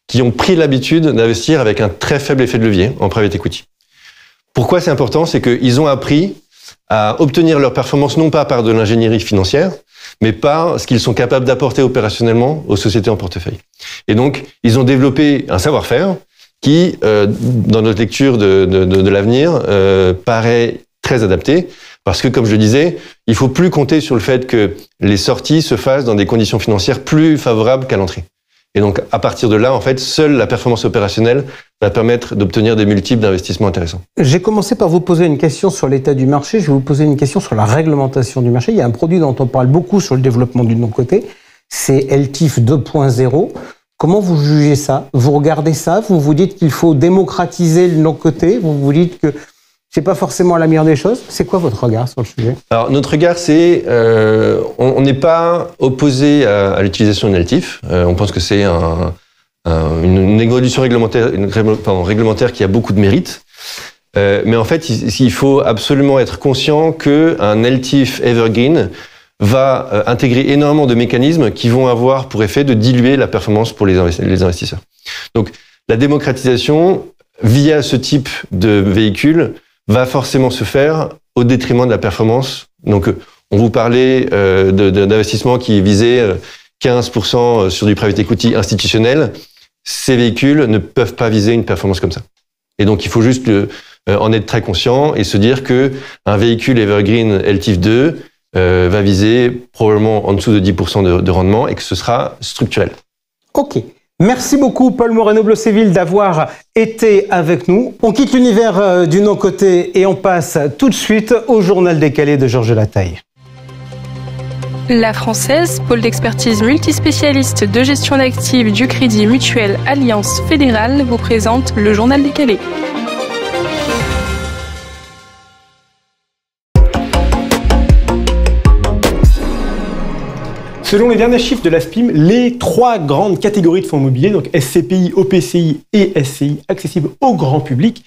qui ont pris l'habitude d'investir avec un très faible effet de levier en private equity. Pourquoi c'est important ? C'est qu'ils ont appris à obtenir leur performance non pas par de l'ingénierie financière, mais par ce qu'ils sont capables d'apporter opérationnellement aux sociétés en portefeuille. Et donc, ils ont développé un savoir-faire qui, dans notre lecture de l'avenir, paraît très adapté, parce que, comme je le disais, il faut plus compter sur le fait que les sorties se fassent dans des conditions financières plus favorables qu'à l'entrée. Et donc, à partir de là, en fait, seule la performance opérationnelle va permettre d'obtenir des multiples d'investissement intéressants. J'ai commencé par vous poser une question sur l'état du marché. Je vais vous poser une question sur la réglementation du marché. Il y a un produit dont on parle beaucoup sur le développement du non-coté. C'est LTIF 2.0. Comment vous jugez ça ? Vous regardez ça ? Vous vous dites qu'il faut démocratiser le non-coté ? Vous vous dites que c'est pas forcément la meilleure des choses ? C'est quoi votre regard sur le sujet ? Alors, notre regard, c'est on n'est pas opposé à l'utilisation de LTIF. On pense que c'est une évolution réglementaire qui a beaucoup de mérite. Mais en fait, il faut absolument être conscient qu'un LTIF evergreen va intégrer énormément de mécanismes qui vont avoir pour effet de diluer la performance pour les investisseurs. Donc, la démocratisation, via ce type de véhicule, va forcément se faire au détriment de la performance. Donc, on vous parlait d'investissements qui visaient 15% sur du private equity institutionnel. Ces véhicules ne peuvent pas viser une performance comme ça. Et donc, il faut juste en être très conscient et se dire que un véhicule Evergreen LTIF 2 va viser probablement en dessous de 10% de rendement et que ce sera structurel. Ok. Merci beaucoup, Paul Moreno-Blosséville, d'avoir été avec nous. On quitte l'univers du non-coté et on passe tout de suite au journal décalé de Georges Lataille. La Française, pôle d'expertise multispécialiste de gestion d'actifs du Crédit Mutuel Alliance Fédérale, vous présente le journal décalé. Selon les derniers chiffres de l'ASPIM, les trois grandes catégories de fonds immobiliers, donc SCPI, OPCI et SCI, accessibles au grand public,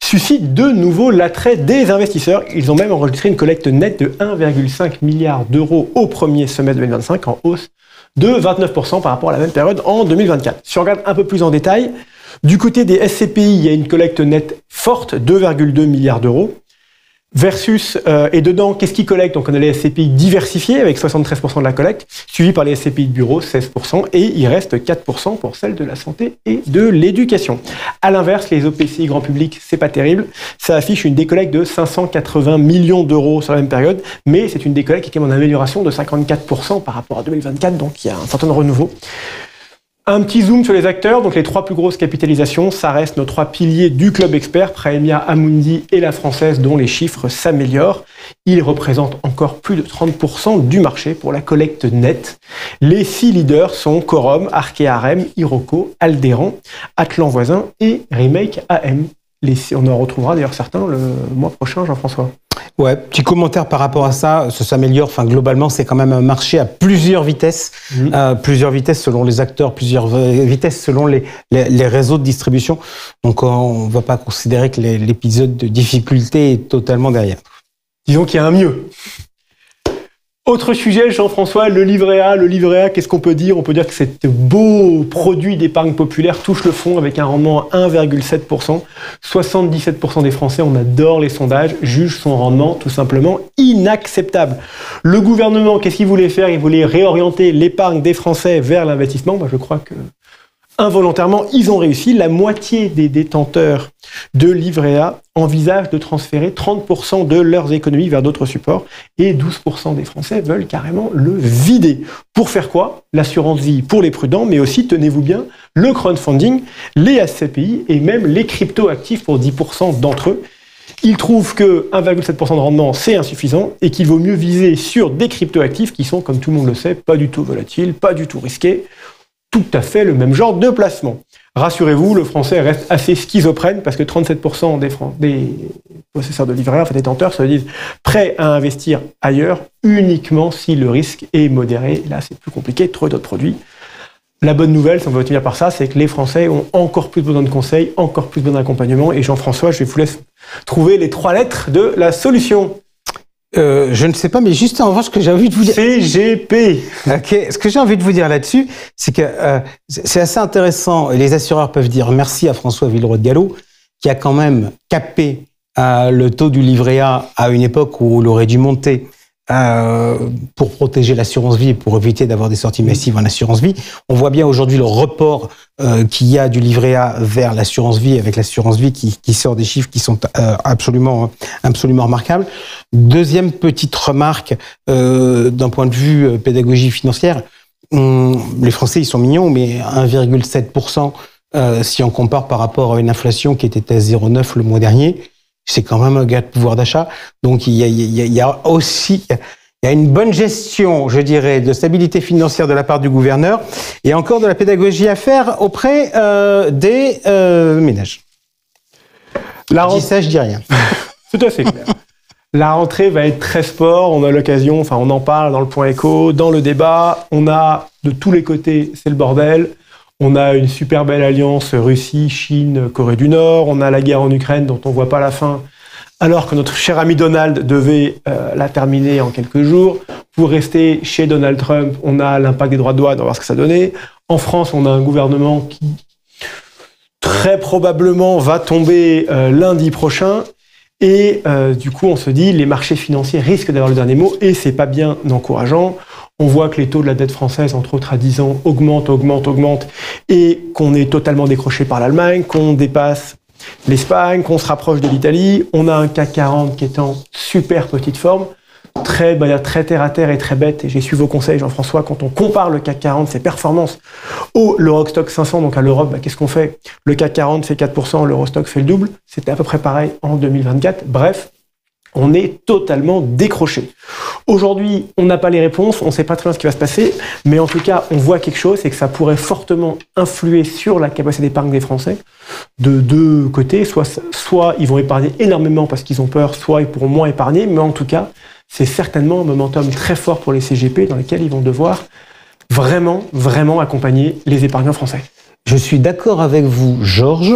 suscitent de nouveau l'attrait des investisseurs. Ils ont même enregistré une collecte nette de 1,5 milliard d'euros au premier semestre 2025, en hausse de 29% par rapport à la même période en 2024. Si on regarde un peu plus en détail, du côté des SCPI, il y a une collecte nette forte, 2,2 milliards d'euros. Versus, et dedans, qu'est-ce qui collecte ? Donc on a les SCPI diversifiés avec 73% de la collecte, suivi par les SCPI de bureau, 16%, et il reste 4% pour celles de la santé et de l'éducation. À l'inverse, les OPCI grand public, c'est pas terrible. Ça affiche une décollecte de 580 millions d'euros sur la même période, mais c'est une décollecte qui est quand même en amélioration de 54% par rapport à 2024, donc il y a un certain renouveau. Un petit zoom sur les acteurs, donc les trois plus grosses capitalisations, ça reste nos trois piliers du club expert, Praemia, Amundi et la Française, dont les chiffres s'améliorent. Ils représentent encore plus de 30% du marché pour la collecte nette. Les 6 leaders sont Corum, Arkéarem, Iroko, Aldéran, Atlan Voisin et Remake AM. On en retrouvera d'ailleurs certains le mois prochain, Jean-François. Ouais, petit commentaire par rapport à ça, ça s'améliore. Enfin, globalement, c'est quand même un marché à plusieurs vitesses, plusieurs vitesses selon les acteurs, plusieurs vitesses selon les réseaux de distribution. Donc, on ne va pas considérer que l'épisode de difficulté est totalement derrière. Disons qu'il y a un mieux. Autre sujet, Jean-François, le livret A. Le livret A, qu'est-ce qu'on peut dire ? On peut dire que cet beau produit d'épargne populaire touche le fond avec un rendement à 1,7%. 77% des Français, on adore les sondages, jugent son rendement tout simplement inacceptable. Le gouvernement, qu'est-ce qu'il voulait faire ? Il voulait réorienter l'épargne des Français vers l'investissement. Je crois que involontairement, ils ont réussi. La moitié des détenteurs de livret A envisagent de transférer 30% de leurs économies vers d'autres supports et 12% des Français veulent carrément le vider. Pour faire quoi ? L'assurance vie pour les prudents, mais aussi, tenez-vous bien, le crowdfunding, les SCPI et même les crypto-actifs pour 10% d'entre eux. Il trouve que 1,7% de rendement, c'est insuffisant et qu'il vaut mieux viser sur des cryptoactifs qui sont, comme tout le monde le sait, pas du tout volatiles, pas du tout risqués, tout à fait le même genre de placement. Rassurez-vous, le français reste assez schizophrène parce que 37% des possesseurs de livret A, enfin détenteurs, se disent prêts à investir ailleurs uniquement si le risque est modéré. Là, c'est plus compliqué de trouver d'autres produits. La bonne nouvelle, si on veut tenir par ça, c'est que les Français ont encore plus besoin de conseils, encore plus besoin d'accompagnement. Et Jean-François, je vais vous laisser trouver les 3 lettres de la solution. Je ne sais pas, mais juste en revanche, ce que j'ai envie de vous dire... CGP. Ok. Ce que j'ai envie de vous dire là-dessus, c'est que c'est assez intéressant. Et les assureurs peuvent dire merci à François Villeroy-de-Galhau, qui a quand même capé le taux du livret A à une époque où il aurait dû monter pour protéger l'assurance vie et pour éviter d'avoir des sorties massives en assurance vie. On voit bien aujourd'hui le report qu'il y a du livret A vers l'assurance vie, avec l'assurance vie qui sort des chiffres qui sont absolument remarquables. Deuxième petite remarque d'un point de vue pédagogie financière, les Français ils sont mignons, mais 1,7% si on compare par rapport à une inflation qui était à 0,9 le mois dernier, c'est quand même un gain de pouvoir d'achat. Donc il y a aussi une bonne gestion, je dirais, de stabilité financière de la part du gouverneur et encore de la pédagogie à faire auprès des ménages. Je dis ça, je dis rien. Tout à fait clair. La rentrée va être très sport, on a l'occasion, enfin on en parle dans le point écho, dans le débat, on a de tous les côtés, c'est le bordel. On a une super belle alliance Russie, Chine, Corée du Nord. On a la guerre en Ukraine dont on ne voit pas la fin, alors que notre cher ami Donald devait la terminer en quelques jours. Pour rester chez Donald Trump, on a l'impact des droits de douane, on va voir ce que ça donnait. En France, on a un gouvernement qui très probablement va tomber lundi prochain. Et du coup, on se dit, les marchés financiers risquent d'avoir le dernier mot et c'est pas bien encourageant. On voit que les taux de la dette française, entre autres à 10 ans, augmentent et qu'on est totalement décroché par l'Allemagne, qu'on dépasse l'Espagne, qu'on se rapproche de l'Italie. On a un CAC 40 qui est en super petite forme, très terre à terre et très bête. Et j'ai suivi vos conseils, Jean-François, quand on compare le CAC 40, ses performances au l'Eurostock 500, donc à l'Europe, qu'est-ce qu'on fait? Le CAC 40 fait 4%, l'Eurostock fait le double. C'était à peu près pareil en 2024. Bref, on est totalement décroché. Aujourd'hui, on n'a pas les réponses, on ne sait pas très bien ce qui va se passer, mais en tout cas, on voit quelque chose, c'est que ça pourrait fortement influer sur la capacité d'épargne des Français de deux côtés. Soit ils vont épargner énormément parce qu'ils ont peur, soit ils pourront moins épargner, mais en tout cas, c'est certainement un momentum très fort pour les CGP dans lesquels ils vont devoir vraiment accompagner les épargnants français. Je suis d'accord avec vous, Georges.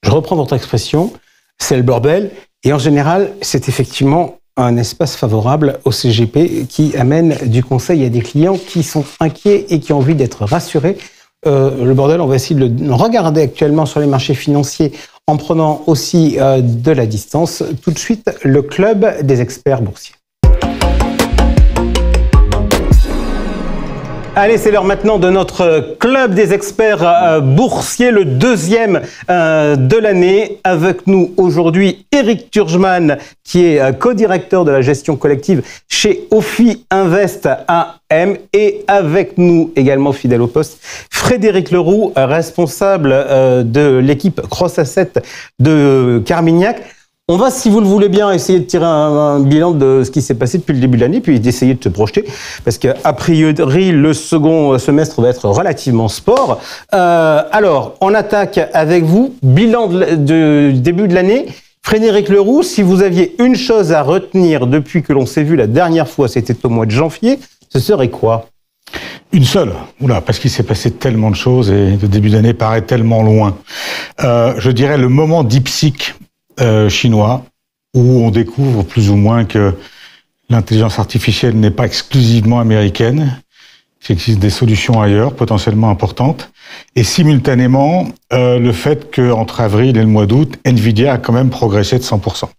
Je reprends votre expression, c'est le bordel. Et en général, c'est effectivement un espace favorable au CGP qui amène du conseil à des clients qui sont inquiets et qui ont envie d'être rassurés. Le bordel, on va essayer de le regarder actuellement sur les marchés financiers en prenant aussi de la distance. Tout de suite, le club des experts boursiers. Allez, c'est l'heure maintenant de notre club des experts boursiers, le deuxième de l'année. Avec nous aujourd'hui, Eric Turgeman, qui est co-directeur de la gestion collective chez Ophi Invest AM. Et avec nous, également fidèle au poste, Frédéric Leroux, responsable de l'équipe Cross Asset de Carmignac. On va, si vous le voulez bien, essayer de tirer un bilan de ce qui s'est passé depuis le début de l'année, puis d'essayer de se projeter, parce qu'a priori, le second semestre va être relativement sport. Alors, on attaque avec vous, bilan du début de l'année. Frédéric Leroux, si vous aviez une chose à retenir depuis que l'on s'est vu la dernière fois, c'était au mois de janvier, ce serait quoi ? Une seule. Oula, parce qu'il s'est passé tellement de choses et le début d'année paraît tellement loin. Je dirais le moment dipsique chinois, où on découvre plus ou moins que l'intelligence artificielle n'est pas exclusivement américaine, qu'il existe des solutions ailleurs, potentiellement importantes, et simultanément, le fait qu'entre avril et le mois d'août, Nvidia a quand même progressé de 100%.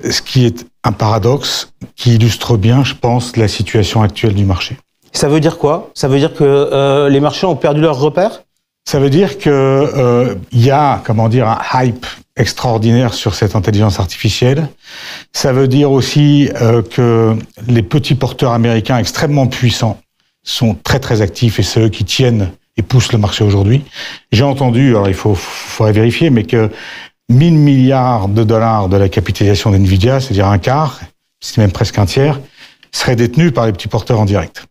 Ce qui est un paradoxe qui illustre bien, je pense, la situation actuelle du marché. Ça veut dire quoi ? Ça veut dire que les marchés ont perdu leur repère ? Ça veut dire que y a, un hype extraordinaire sur cette intelligence artificielle. Ça veut dire aussi que les petits porteurs américains extrêmement puissants sont très très actifs et c'est eux qui tiennent et poussent le marché aujourd'hui. J'ai entendu, alors il faudrait vérifier, mais que 1 000 milliards de dollars de la capitalisation d'NVIDIA, c'est-à-dire un quart, c'est même presque un tiers, serait détenu par les petits porteurs en direct,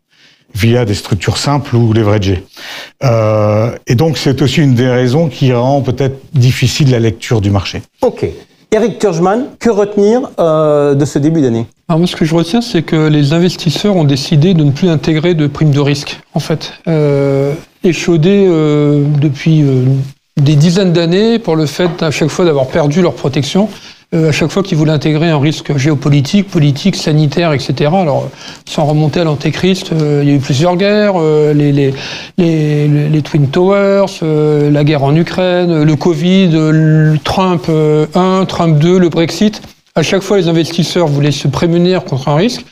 via des structures simples ou leveragées. Et donc, c'est aussi une des raisons qui rend peut-être difficile la lecture du marché. Ok. Eric Turgeman, que retenir de ce début d'année? Alors moi, ce que je retiens, c'est que les investisseurs ont décidé de ne plus intégrer de primes de risque, en fait. Échaudés depuis des dizaines d'années pour le fait, à chaque fois, d'avoir perdu leur protection. À chaque fois qu'ils voulaient intégrer un risque géopolitique, politique, sanitaire, etc. Alors, sans remonter à l'Antéchrist, il y a eu plusieurs guerres, les Twin Towers, la guerre en Ukraine, le Covid, le Trump 1, Trump 2, le Brexit. À chaque fois, les investisseurs voulaient se prémunir contre un risque.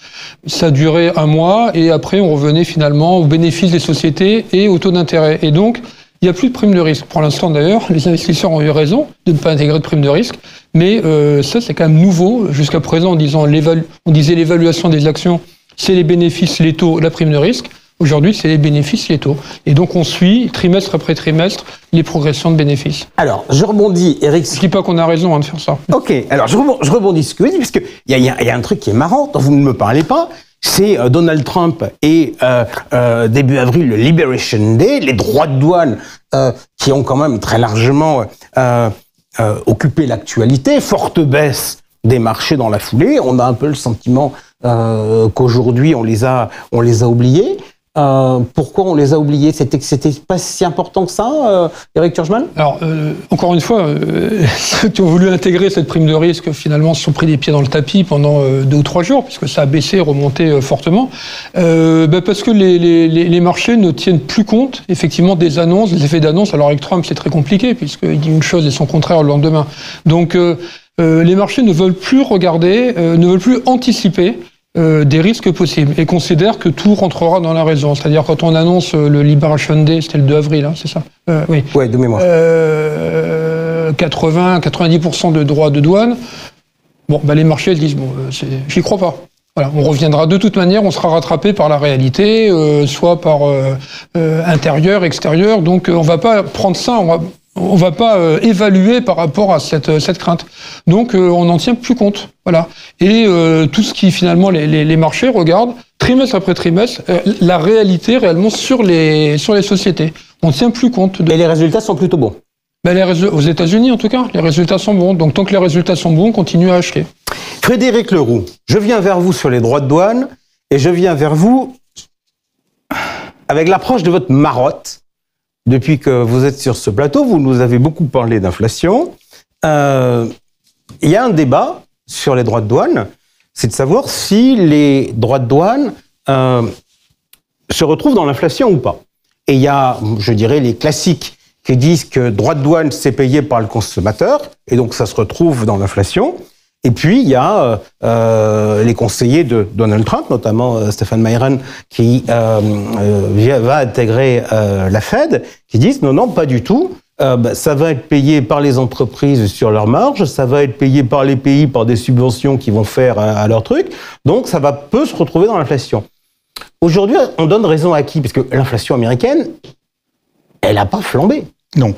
Ça durait un mois et après, on revenait finalement aux bénéfices des sociétés et au taux d'intérêt. Et donc, il n'y a plus de prime de risque. Pour l'instant, d'ailleurs, les investisseurs ont eu raison de ne pas intégrer de prime de risque. Mais ça, c'est quand même nouveau. Jusqu'à présent, on disait l'évaluation des actions, c'est les bénéfices, les taux, la prime de risque. Aujourd'hui, c'est les bénéfices, les taux. Et donc, on suit, trimestre après trimestre, les progressions de bénéfices. Alors, je rebondis, Eric. Je ne dis pas qu'on a raison de faire ça. Ok, alors je rebondis ce que vous dites, parce qu'il y a un truc qui est marrant, dont vous ne me parlez pas, c'est Donald Trump et début avril, le Liberation Day, les droits de douane qui ont quand même très largement occupé l'actualité, forte baisse des marchés dans la foulée. On a un peu le sentiment qu'aujourd'hui on les a oubliés. Pourquoi on les a oubliés? C'était pas si important que ça, Eric Turgeman? Alors, encore une fois, ceux qui ont voulu intégrer cette prime de risque, finalement, se sont pris les pieds dans le tapis pendant 2 ou 3 jours, puisque ça a baissé, remonté fortement, parce que les marchés ne tiennent plus compte, effectivement, des annonces, des effets d'annonce. Alors, avec Trump, c'est très compliqué, puisqu'il dit une chose et son contraire le lendemain. Donc, les marchés ne veulent plus regarder, ne veulent plus anticiper des risques possibles et considère que tout rentrera dans la raison. C'est-à-dire quand on annonce le Liberation Day, c'était le 2 avril, hein, c'est ça? Oui. Ouais, de mémoire. 90% de droits de douane. Bon, les marchés disent bon, j'y crois pas. Voilà, on reviendra de toute manière, on sera rattrapé par la réalité, soit par intérieur, extérieur. Donc on va pas prendre ça, on va pas évaluer par rapport à cette crainte. Donc on n'en tient plus compte. Voilà. Et tout ce qui finalement les marchés regardent trimestre après trimestre la réalité réellement sur les sociétés. On ne tient plus compte de... Et les résultats sont plutôt bons. Aux États-Unis en tout cas, les résultats sont bons. Donc tant que les résultats sont bons, on continue à acheter. Frédéric Leroux, je viens vers vous sur les droits de douane et je viens vers vous avec l'approche de votre marotte. Depuis que vous êtes sur ce plateau, vous nous avez beaucoup parlé d'inflation. Il y a un débat sur les droits de douane, c'est de savoir si les droits de douane se retrouvent dans l'inflation ou pas. Et il y a, je dirais, les classiques qui disent que droits de douane, c'est payé par le consommateur, et donc ça se retrouve dans l'inflation. Et puis, il y a les conseillers de Donald Trump, notamment Stephen Mayran, qui va intégrer la Fed, qui disent non, pas du tout. Ça va être payé par les entreprises sur leurs marges, ça va être payé par les pays par des subventions qu'ils vont faire à leur truc. Donc, ça peut se retrouver dans l'inflation. Aujourd'hui, on donne raison à qui? Parce que l'inflation américaine, elle n'a pas flambé. Non.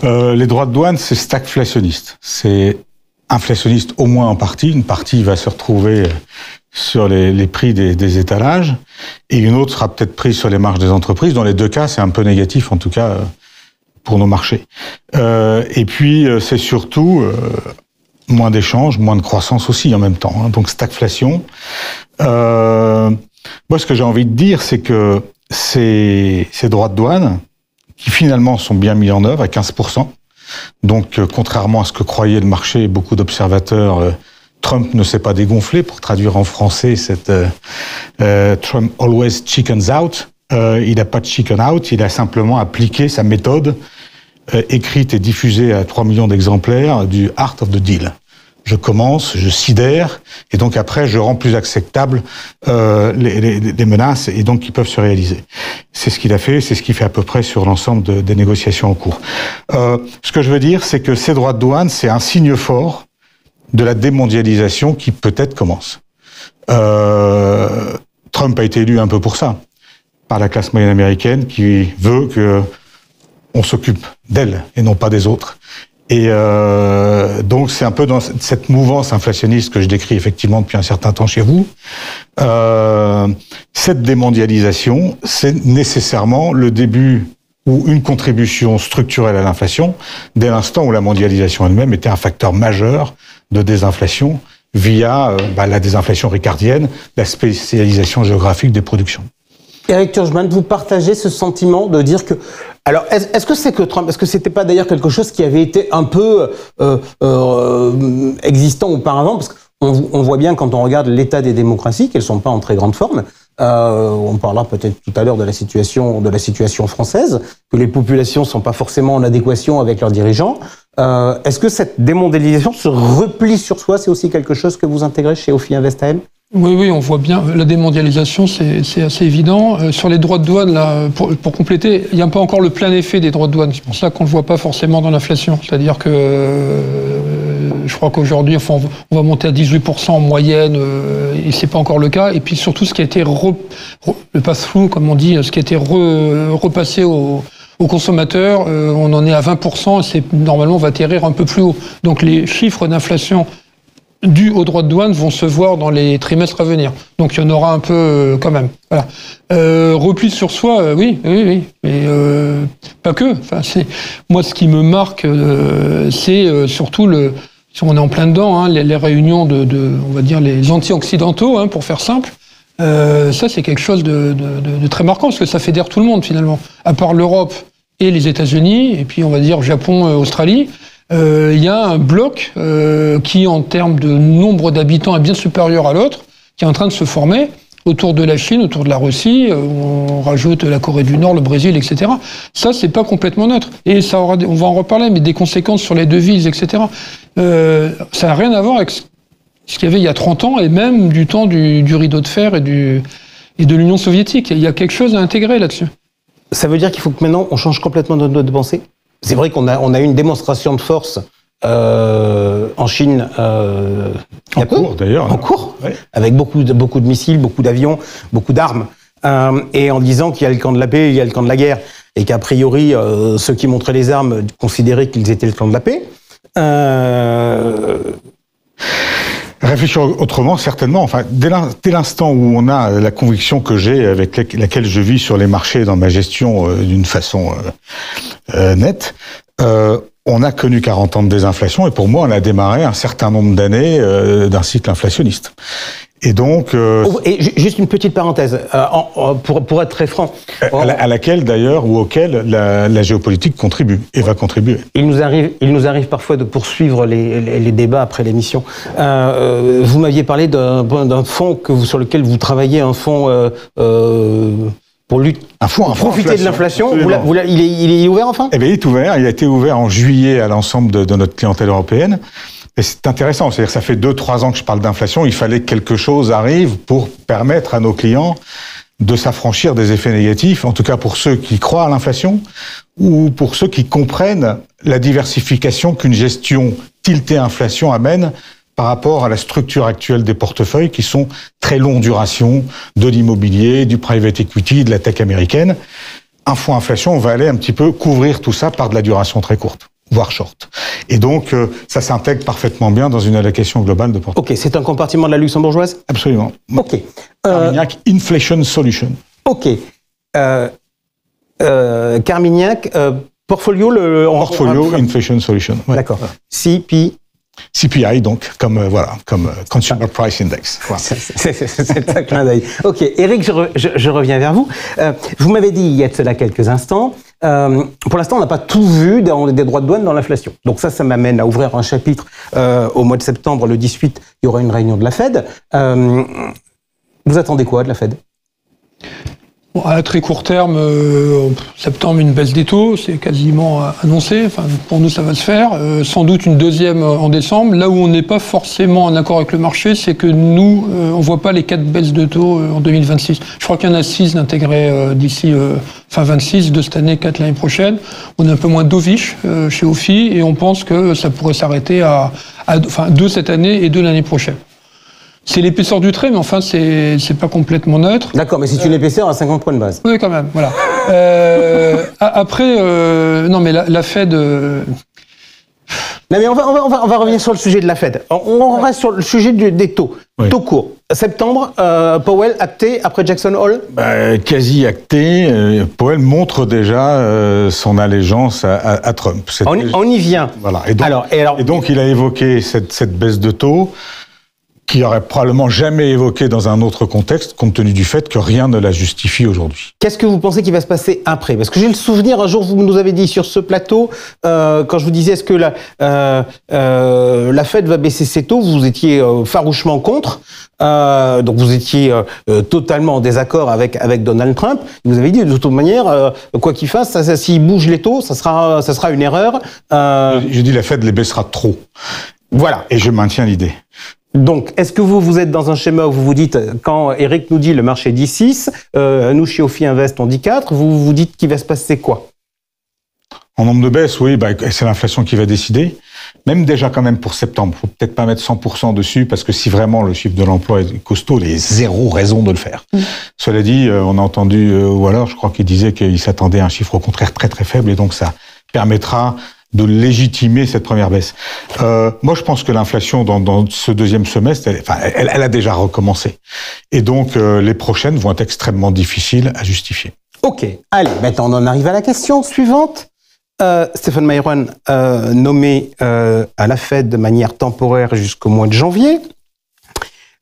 Les droits de douane, c'est stagflationniste. C'est inflationniste au moins en partie. Une partie va se retrouver sur les prix des étalages et une autre sera peut-être prise sur les marges des entreprises. Dans les deux cas, c'est un peu négatif, en tout cas, pour nos marchés. Et puis, c'est surtout moins d'échanges, moins de croissance aussi en même temps. Hein. Donc, stagflation. Moi, ce que j'ai envie de dire, c'est que ces droits de douane, qui finalement sont bien mis en œuvre à 15%, donc, contrairement à ce que croyait le marché, beaucoup d'observateurs, Trump ne s'est pas dégonflé, pour traduire en français cette Trump always chickens out. Il n'a pas de chicken out, il a simplement appliqué sa méthode écrite et diffusée à 3 millions d'exemplaires du Art of the Deal. Je commence, je sidère, et donc après, je rends plus acceptable les menaces, et donc qui peuvent se réaliser. C'est ce qu'il a fait, c'est ce qu'il fait à peu près sur l'ensemble des négociations en cours. Ce que je veux dire, c'est que ces droits de douane, c'est un signe fort de la démondialisation qui peut-être commence. Trump a été élu un peu pour ça, par la classe moyenne américaine, qui veut que on s'occupe d'elle et non pas des autres. Et donc c'est un peu dans cette mouvance inflationniste que je décris effectivement depuis un certain temps chez vous. Cette démondialisation, c'est nécessairement le début ou une contribution structurelle à l'inflation, dès l'instant où la mondialisation elle-même était un facteur majeur de désinflation via la désinflation ricardienne, la spécialisation géographique des productions. Eric Turgeman, vous partagez ce sentiment de dire que... Alors, est-ce que c'est que Trump, est-ce que c'était pas d'ailleurs quelque chose qui avait été un peu existant auparavant, parce qu'on voit bien quand on regarde l'état des démocraties qu'elles sont pas en très grande forme. On parlera peut-être tout à l'heure de la situation française, que les populations sont pas forcément en adéquation avec leurs dirigeants. Est-ce que cette démondialisation, ce repli sur soi, c'est aussi quelque chose que vous intégrez chez Ophi Invest AM ? Oui, on voit bien. La démondialisation, c'est assez évident. Sur les droits de douane, là, pour compléter, il n'y a pas encore le plein effet des droits de douane. C'est pour ça qu'on ne le voit pas forcément dans l'inflation. C'est-à-dire que je crois qu'aujourd'hui, on va monter à 18% en moyenne, et c'est pas encore le cas. Et puis surtout, ce qui a été le pass-through, comme on dit, ce qui a été repassé aux consommateurs, on en est à 20%, et normalement, on va atterrir un peu plus haut. Donc les chiffres d'inflation dus aux droits de douane vont se voir dans les trimestres à venir. Donc il y en aura un peu quand même. Voilà. Repli sur soi, oui. Mais pas que. Enfin, moi, ce qui me marque, c'est surtout on est en plein dedans, hein, les réunions on va dire, les anti-occidentaux, hein, pour faire simple. Ça, c'est quelque chose de très marquant, parce que ça fédère tout le monde, finalement. À part l'Europe et les États-Unis, et puis on va dire Japon, Australie, il y a un bloc qui, en termes de nombre d'habitants, est bien supérieur à l'autre, qui est en train de se former autour de la Chine, autour de la Russie. On rajoute la Corée du Nord, le Brésil, etc. Ça, c'est pas complètement neutre. Et ça aura, on va en reparler, mais des conséquences sur les devises, etc. Ça n'a rien à voir avec ce qu'il y avait il y a 30 ans, et même du temps du rideau de fer et de l'Union soviétique. Il y a quelque chose à intégrer là-dessus. Ça veut dire qu'il faut que maintenant, on change complètement notre mode de pensée ? C'est vrai qu'on a eu une démonstration de force en Chine en cours, d'ailleurs. En cours, ouais. Avec beaucoup de missiles, beaucoup d'avions, beaucoup d'armes, et en disant qu'il y a le camp de la paix, il y a le camp de la guerre, et qu'a priori, ceux qui montraient les armes considéraient qu'ils étaient le camp de la paix. Réfléchir autrement, certainement. Enfin, dès l'instant où on a la conviction que j'ai, avec laquelle je vis sur les marchés dans ma gestion d'une façon nette, on a connu 40 ans de désinflation, et pour moi, on a démarré un certain nombre d'années d'un cycle inflationniste. Et donc... Et juste une petite parenthèse, pour être très franc... À laquelle, d'ailleurs, ou auquel la géopolitique contribue, et va contribuer. Il nous arrive parfois de poursuivre les débats après l'émission. Vous m'aviez parlé d'un fonds sur lequel vous travaillez, un fonds... pour lutter, profiter de l'inflation. Il est ouvert enfin ? Eh bien, il est ouvert. Il a été ouvert en juillet à l'ensemble de notre clientèle européenne. Et c'est intéressant. C'est-à-dire que ça fait 2-3 ans que je parle d'inflation. Il fallait que quelque chose arrive pour permettre à nos clients de s'affranchir des effets négatifs, en tout cas pour ceux qui croient à l'inflation, ou pour ceux qui comprennent la diversification qu'une gestion tiltée inflation amène par rapport à la structure actuelle des portefeuilles qui sont très longue duration, de l'immobilier, du private equity, de la tech américaine. Un fonds inflation, on va aller un petit peu couvrir tout ça par de la duration très courte, voire short. Et donc, ça s'intègre parfaitement bien dans une allocation globale de portefeuille. Ok, c'est un compartiment de la luxembourgeoise ? Absolument. Ok. Carmignac Inflation Solution. Ok. Carmignac, portfolio... Portfolio Inflation Solution. Ouais. D'accord. CPI, donc, comme Consumer Price Index. Voilà. C'est un clin d'œil. Ok, Eric, je reviens vers vous. Vous m'avez dit il y a de cela quelques instants, pour l'instant, on n'a pas tout vu dans des droits de douane dans l'inflation. Donc ça m'amène à ouvrir un chapitre au mois de septembre, le 18, il y aura une réunion de la Fed. Vous attendez quoi de la Fed ? À très court terme, septembre, une baisse des taux, c'est quasiment annoncé. Enfin, pour nous, ça va se faire. Sans doute une deuxième en décembre. Là où on n'est pas forcément en accord avec le marché, c'est que nous, on voit pas les 4 baisses de taux en 2026. Je crois qu'il y en a 6 d'intégrer d'ici fin 26, de cette année, 4 l'année prochaine. On est un peu moins dovish chez Ophi, et on pense que ça pourrait s'arrêter à 2 cette année et 2 l'année prochaine. C'est l'épaisseur du trait, mais enfin, c'est pas complètement neutre. D'accord, mais c'est une épaisseur à 50 points de base. Oui, quand même, voilà. Après, non, mais la Fed... Non, mais on va revenir sur le sujet de la Fed. On reste sur le sujet des taux. Oui. Taux court. Septembre, Powell acté après Jackson Hole. Quasi acté. Powell montre déjà son allégeance à Trump. On y vient. Voilà. Et donc, il a évoqué cette baisse de taux qu'il n'aurait probablement jamais évoqué dans un autre contexte, compte tenu du fait que rien ne la justifie aujourd'hui. Qu'est-ce que vous pensez qu'il va se passer après? Parce que j'ai le souvenir, un jour, vous nous avez dit sur ce plateau, quand je vous disais est-ce que la Fed va baisser ses taux, vous étiez farouchement contre. Donc vous étiez totalement en désaccord avec Donald Trump. Vous avez dit de toute manière, quoi qu'il fasse, s'il bouge les taux, ça sera une erreur. J'ai dit la Fed les baissera trop. Voilà. Et je maintiens l'idée. Donc, est-ce que vous êtes dans un schéma où vous vous dites, quand Eric nous dit le marché dit 6, nous chez Ophi Invest on dit 4, vous vous dites qu'il va se passer quoi? En nombre de baisses, oui, c'est l'inflation qui va décider. Même déjà quand même pour septembre, faut peut-être pas mettre 100% dessus, parce que si vraiment le chiffre de l'emploi est costaud, il y a zéro raison de le faire. Cela dit, on a entendu, ou alors je crois qu'il disait qu'il s'attendait à un chiffre au contraire très très faible, et donc ça permettra de légitimer cette première baisse. Moi, je pense que l'inflation dans ce deuxième semestre, elle a déjà recommencé. Et donc, les prochaines vont être extrêmement difficiles à justifier. Ok, allez, maintenant on en arrive à la question suivante. Stephen Mayron, nommé à la Fed de manière temporaire jusqu'au mois de janvier.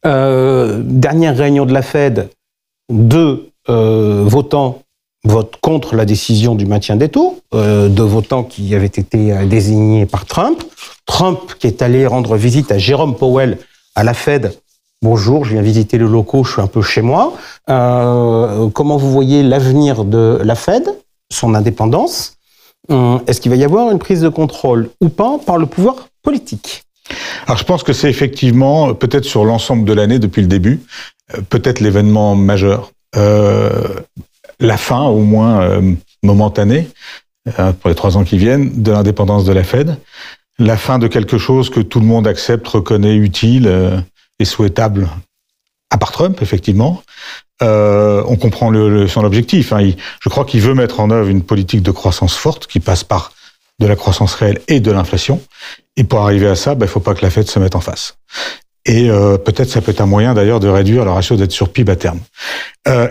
Dernière réunion de la Fed, 2 votants vote contre la décision du maintien des taux, de votants qui avaient été désignés par Trump. Trump qui est allé rendre visite à Jérôme Powell à la Fed. Bonjour, je viens visiter le locaux, je suis un peu chez moi. Comment vous voyez l'avenir de la Fed, son indépendance? Est-ce qu'il va y avoir une prise de contrôle ou pas par le pouvoir politique? Alors je pense que c'est effectivement, peut-être sur l'ensemble de l'année depuis le début, peut-être l'événement majeur. La fin, au moins momentanée, pour les 3 ans qui viennent, de l'indépendance de la Fed. La fin de quelque chose que tout le monde accepte, reconnaît utile et souhaitable, à part Trump, effectivement. On comprend son objectif. Je crois qu'il veut mettre en œuvre une politique de croissance forte qui passe par de la croissance réelle et de l'inflation. Et pour arriver à ça, il ne faut pas que la Fed se mette en face. Et peut-être ça peut être un moyen d'ailleurs de réduire le ratio dette sur PIB à terme.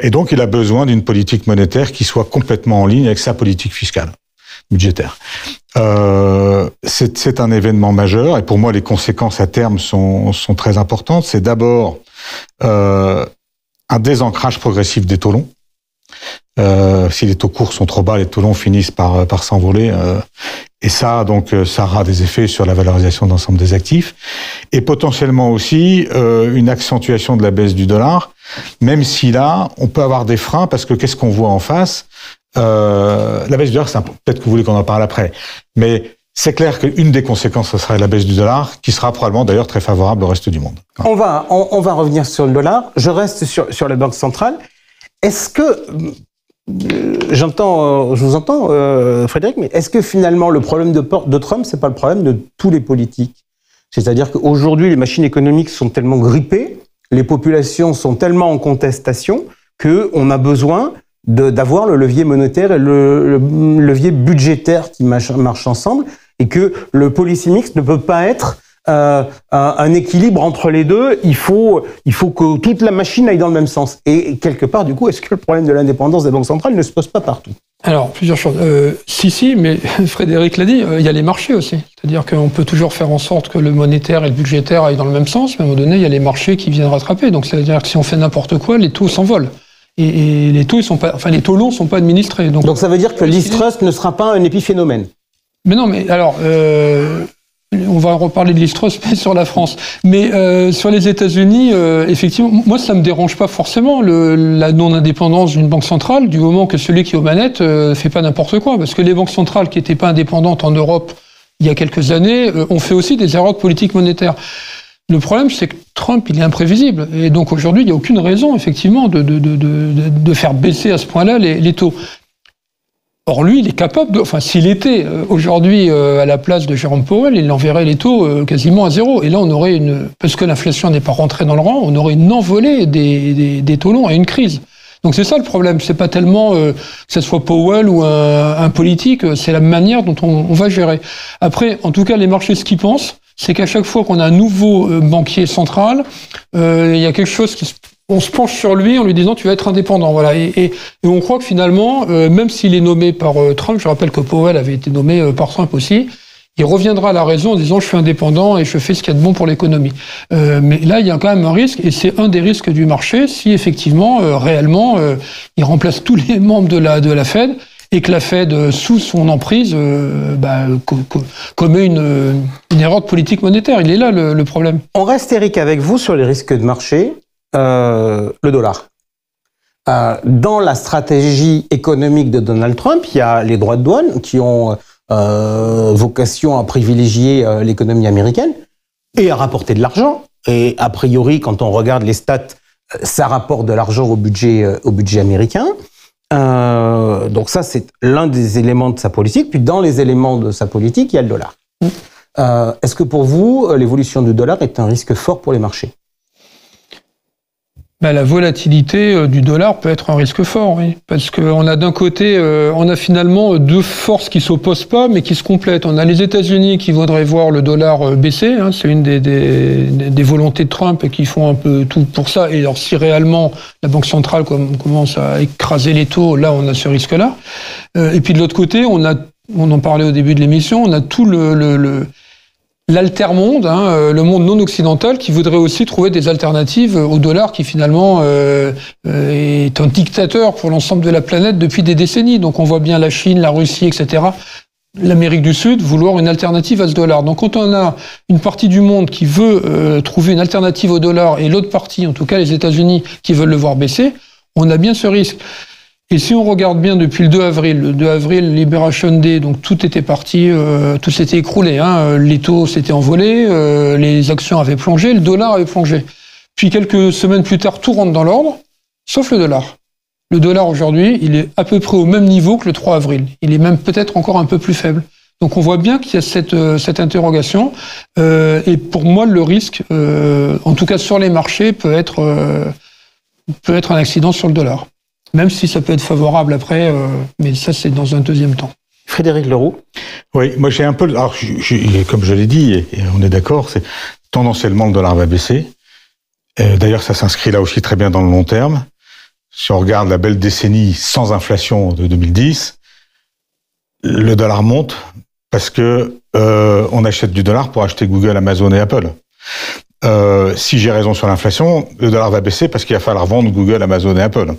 Et donc il a besoin d'une politique monétaire qui soit complètement en ligne avec sa politique fiscale, budgétaire. C'est un événement majeur et pour moi les conséquences à terme sont très importantes. C'est d'abord un désancrage progressif des taux longs. Si les taux courts sont trop bas, les taux longs finissent par s'envoler. Et ça, donc, ça aura des effets sur la valorisation de l'ensemble des actifs. Et potentiellement aussi une accentuation de la baisse du dollar, même si là, on peut avoir des freins, parce que qu'est-ce qu'on voit en face? La baisse du dollar, peut-être que vous voulez qu'on en parle après, mais c'est clair qu'une des conséquences, ce sera la baisse du dollar, qui sera probablement d'ailleurs très favorable au reste du monde. On va revenir sur le dollar. Je reste sur la Banque centrale. Est-ce que... je vous entends, Frédéric, mais est-ce que finalement le problème de Trump, c'est pas le problème de tous les politiques? C'est-à-dire qu'aujourd'hui, les machines économiques sont tellement grippées, les populations sont tellement en contestation qu'on a besoin d'avoir le levier monétaire et le levier budgétaire qui marchent ensemble, et que le policy mix ne peut pas être un équilibre entre les deux. Il faut que toute la machine aille dans le même sens. Et quelque part, du coup, est-ce que le problème de l'indépendance des banques centrales ne se pose pas partout? Alors, plusieurs choses. Si, mais Frédéric l'a dit, il y a les marchés aussi. C'est-à-dire qu'on peut toujours faire en sorte que le monétaire et le budgétaire aillent dans le même sens, mais à un moment donné, il y a les marchés qui viennent rattraper. Donc, c'est-à-dire que si on fait n'importe quoi, les taux s'envolent. Et les taux, les taux longs ne sont pas administrés. Donc ça veut dire que Liz Truss ne sera pas un épiphénomène? Mais non, mais alors... on va reparler de Liz Truss, mais sur la France. Mais sur les États-Unis, effectivement, moi, ça me dérange pas forcément la non-indépendance d'une banque centrale, du moment que celui qui est aux manettes fait pas n'importe quoi. Parce que les banques centrales qui n'étaient pas indépendantes en Europe il y a quelques années ont fait aussi des erreurs de politique monétaire. Le problème, c'est que Trump, il est imprévisible. Et donc aujourd'hui, il n'y a aucune raison, effectivement, de faire baisser à ce point-là les taux. Or, lui, il est capable s'il était aujourd'hui à la place de Jérôme Powell, il enverrait les taux quasiment à zéro. Et là, on aurait parce que l'inflation n'est pas rentrée dans le rang, on aurait une envolée des taux longs et une crise. Donc c'est ça le problème, c'est pas tellement que ce soit Powell ou un politique, c'est la manière dont on va gérer. Après, en tout cas, les marchés, ce qu'ils pensent, c'est qu'à chaque fois qu'on a un nouveau banquier central, il y a quelque chose on se penche sur lui en lui disant tu vas être indépendant, voilà. Et on croit que finalement, même s'il est nommé par Trump, je rappelle que Powell avait été nommé par Trump aussi, il reviendra à la raison en disant je suis indépendant et je fais ce qu'il y a de bon pour l'économie. Mais là, il y a quand même un risque, et c'est un des risques du marché si effectivement, réellement, il remplace tous les membres de la Fed et que la Fed, sous son emprise, commet une erreur de politique monétaire. Il est là le problème. On reste, Eric, avec vous sur les risques de marché. Le dollar. Dans la stratégie économique de Donald Trump, il y a les droits de douane qui ont vocation à privilégier l'économie américaine et à rapporter de l'argent. Et a priori, quand on regarde les stats, ça rapporte de l'argent au budget américain. Donc ça, c'est l'un des éléments de sa politique. Puis dans les éléments de sa politique, il y a le dollar. Est-ce que pour vous, l'évolution du dollar est un risque fort pour les marchés ? La volatilité du dollar peut être un risque fort, oui. Parce qu'on a d'un côté, on a finalement deux forces qui s'opposent pas, mais qui se complètent. On a les États-Unis qui voudraient voir le dollar baisser, hein, c'est une des volontés de Trump et qui font un peu tout pour ça. Et alors, si réellement la Banque centrale commence à écraser les taux, là, on a ce risque-là. Et puis de l'autre côté, on en parlait au début de l'émission, on a tout l'altermonde, hein, le monde non occidental, qui voudrait aussi trouver des alternatives au dollar qui finalement est un dictateur pour l'ensemble de la planète depuis des décennies. Donc on voit bien la Chine, la Russie, etc., l'Amérique du Sud vouloir une alternative à ce dollar. Donc quand on a une partie du monde qui veut trouver une alternative au dollar et l'autre partie, en tout cas les États-Unis, qui veulent le voir baisser, on a bien ce risque. Et si on regarde bien depuis le 2 avril, Liberation Day, donc tout était parti, tout s'était écroulé, hein, les taux s'étaient envolés, les actions avaient plongé, le dollar avait plongé. Puis quelques semaines plus tard, tout rentre dans l'ordre, sauf le dollar. Le dollar aujourd'hui, il est à peu près au même niveau que le 3 avril. Il est même peut-être encore un peu plus faible. Donc on voit bien qu'il y a cette interrogation. Et pour moi, le risque, en tout cas sur les marchés, peut être un accident sur le dollar. Même si ça peut être favorable après, mais ça c'est dans un deuxième temps. Frédéric Leroux. Oui, moi j'ai un peu... Alors, comme je l'ai dit, et on est d'accord, c'est tendanciellement le dollar va baisser. D'ailleurs, ça s'inscrit là aussi très bien dans le long terme. Si on regarde la belle décennie sans inflation de 2010, le dollar monte parce que on achète du dollar pour acheter Google, Amazon et Apple. Si j'ai raison sur l'inflation, le dollar va baisser parce qu'il va falloir vendre Google, Amazon et Apple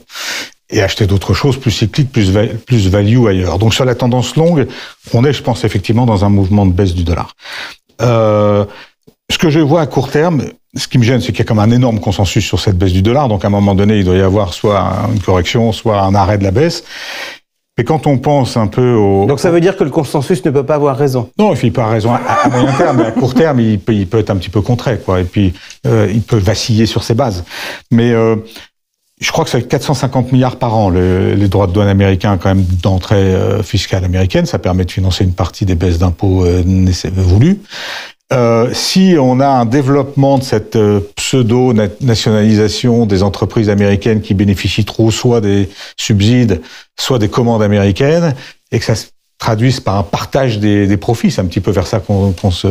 et acheter d'autres choses plus cycliques, plus value ailleurs. Donc sur la tendance longue, on est, je pense, effectivement dans un mouvement de baisse du dollar. Ce que je vois à court terme, ce qui me gêne, c'est qu'il y a comme un énorme consensus sur cette baisse du dollar. Donc à un moment donné, il doit y avoir soit une correction, soit un arrêt de la baisse. Mais quand on pense un peu au... Donc ça veut dire que le consensus ne peut pas avoir raison? Non, il peut avoir raison à moyen terme, mais à court terme, il peut être un petit peu contré, quoi. Et puis, il peut vaciller sur ses bases. Mais je crois que c'est 450 milliards par an, les droits de douane américains, quand même, d'entrée fiscale américaine. Ça permet de financer une partie des baisses d'impôts voulues. Si on a un développement de cette pseudo-nationalisation des entreprises américaines qui bénéficient trop soit des subsides, soit des commandes américaines, et que ça se traduise par un partage des profits, c'est un petit peu vers ça qu'on se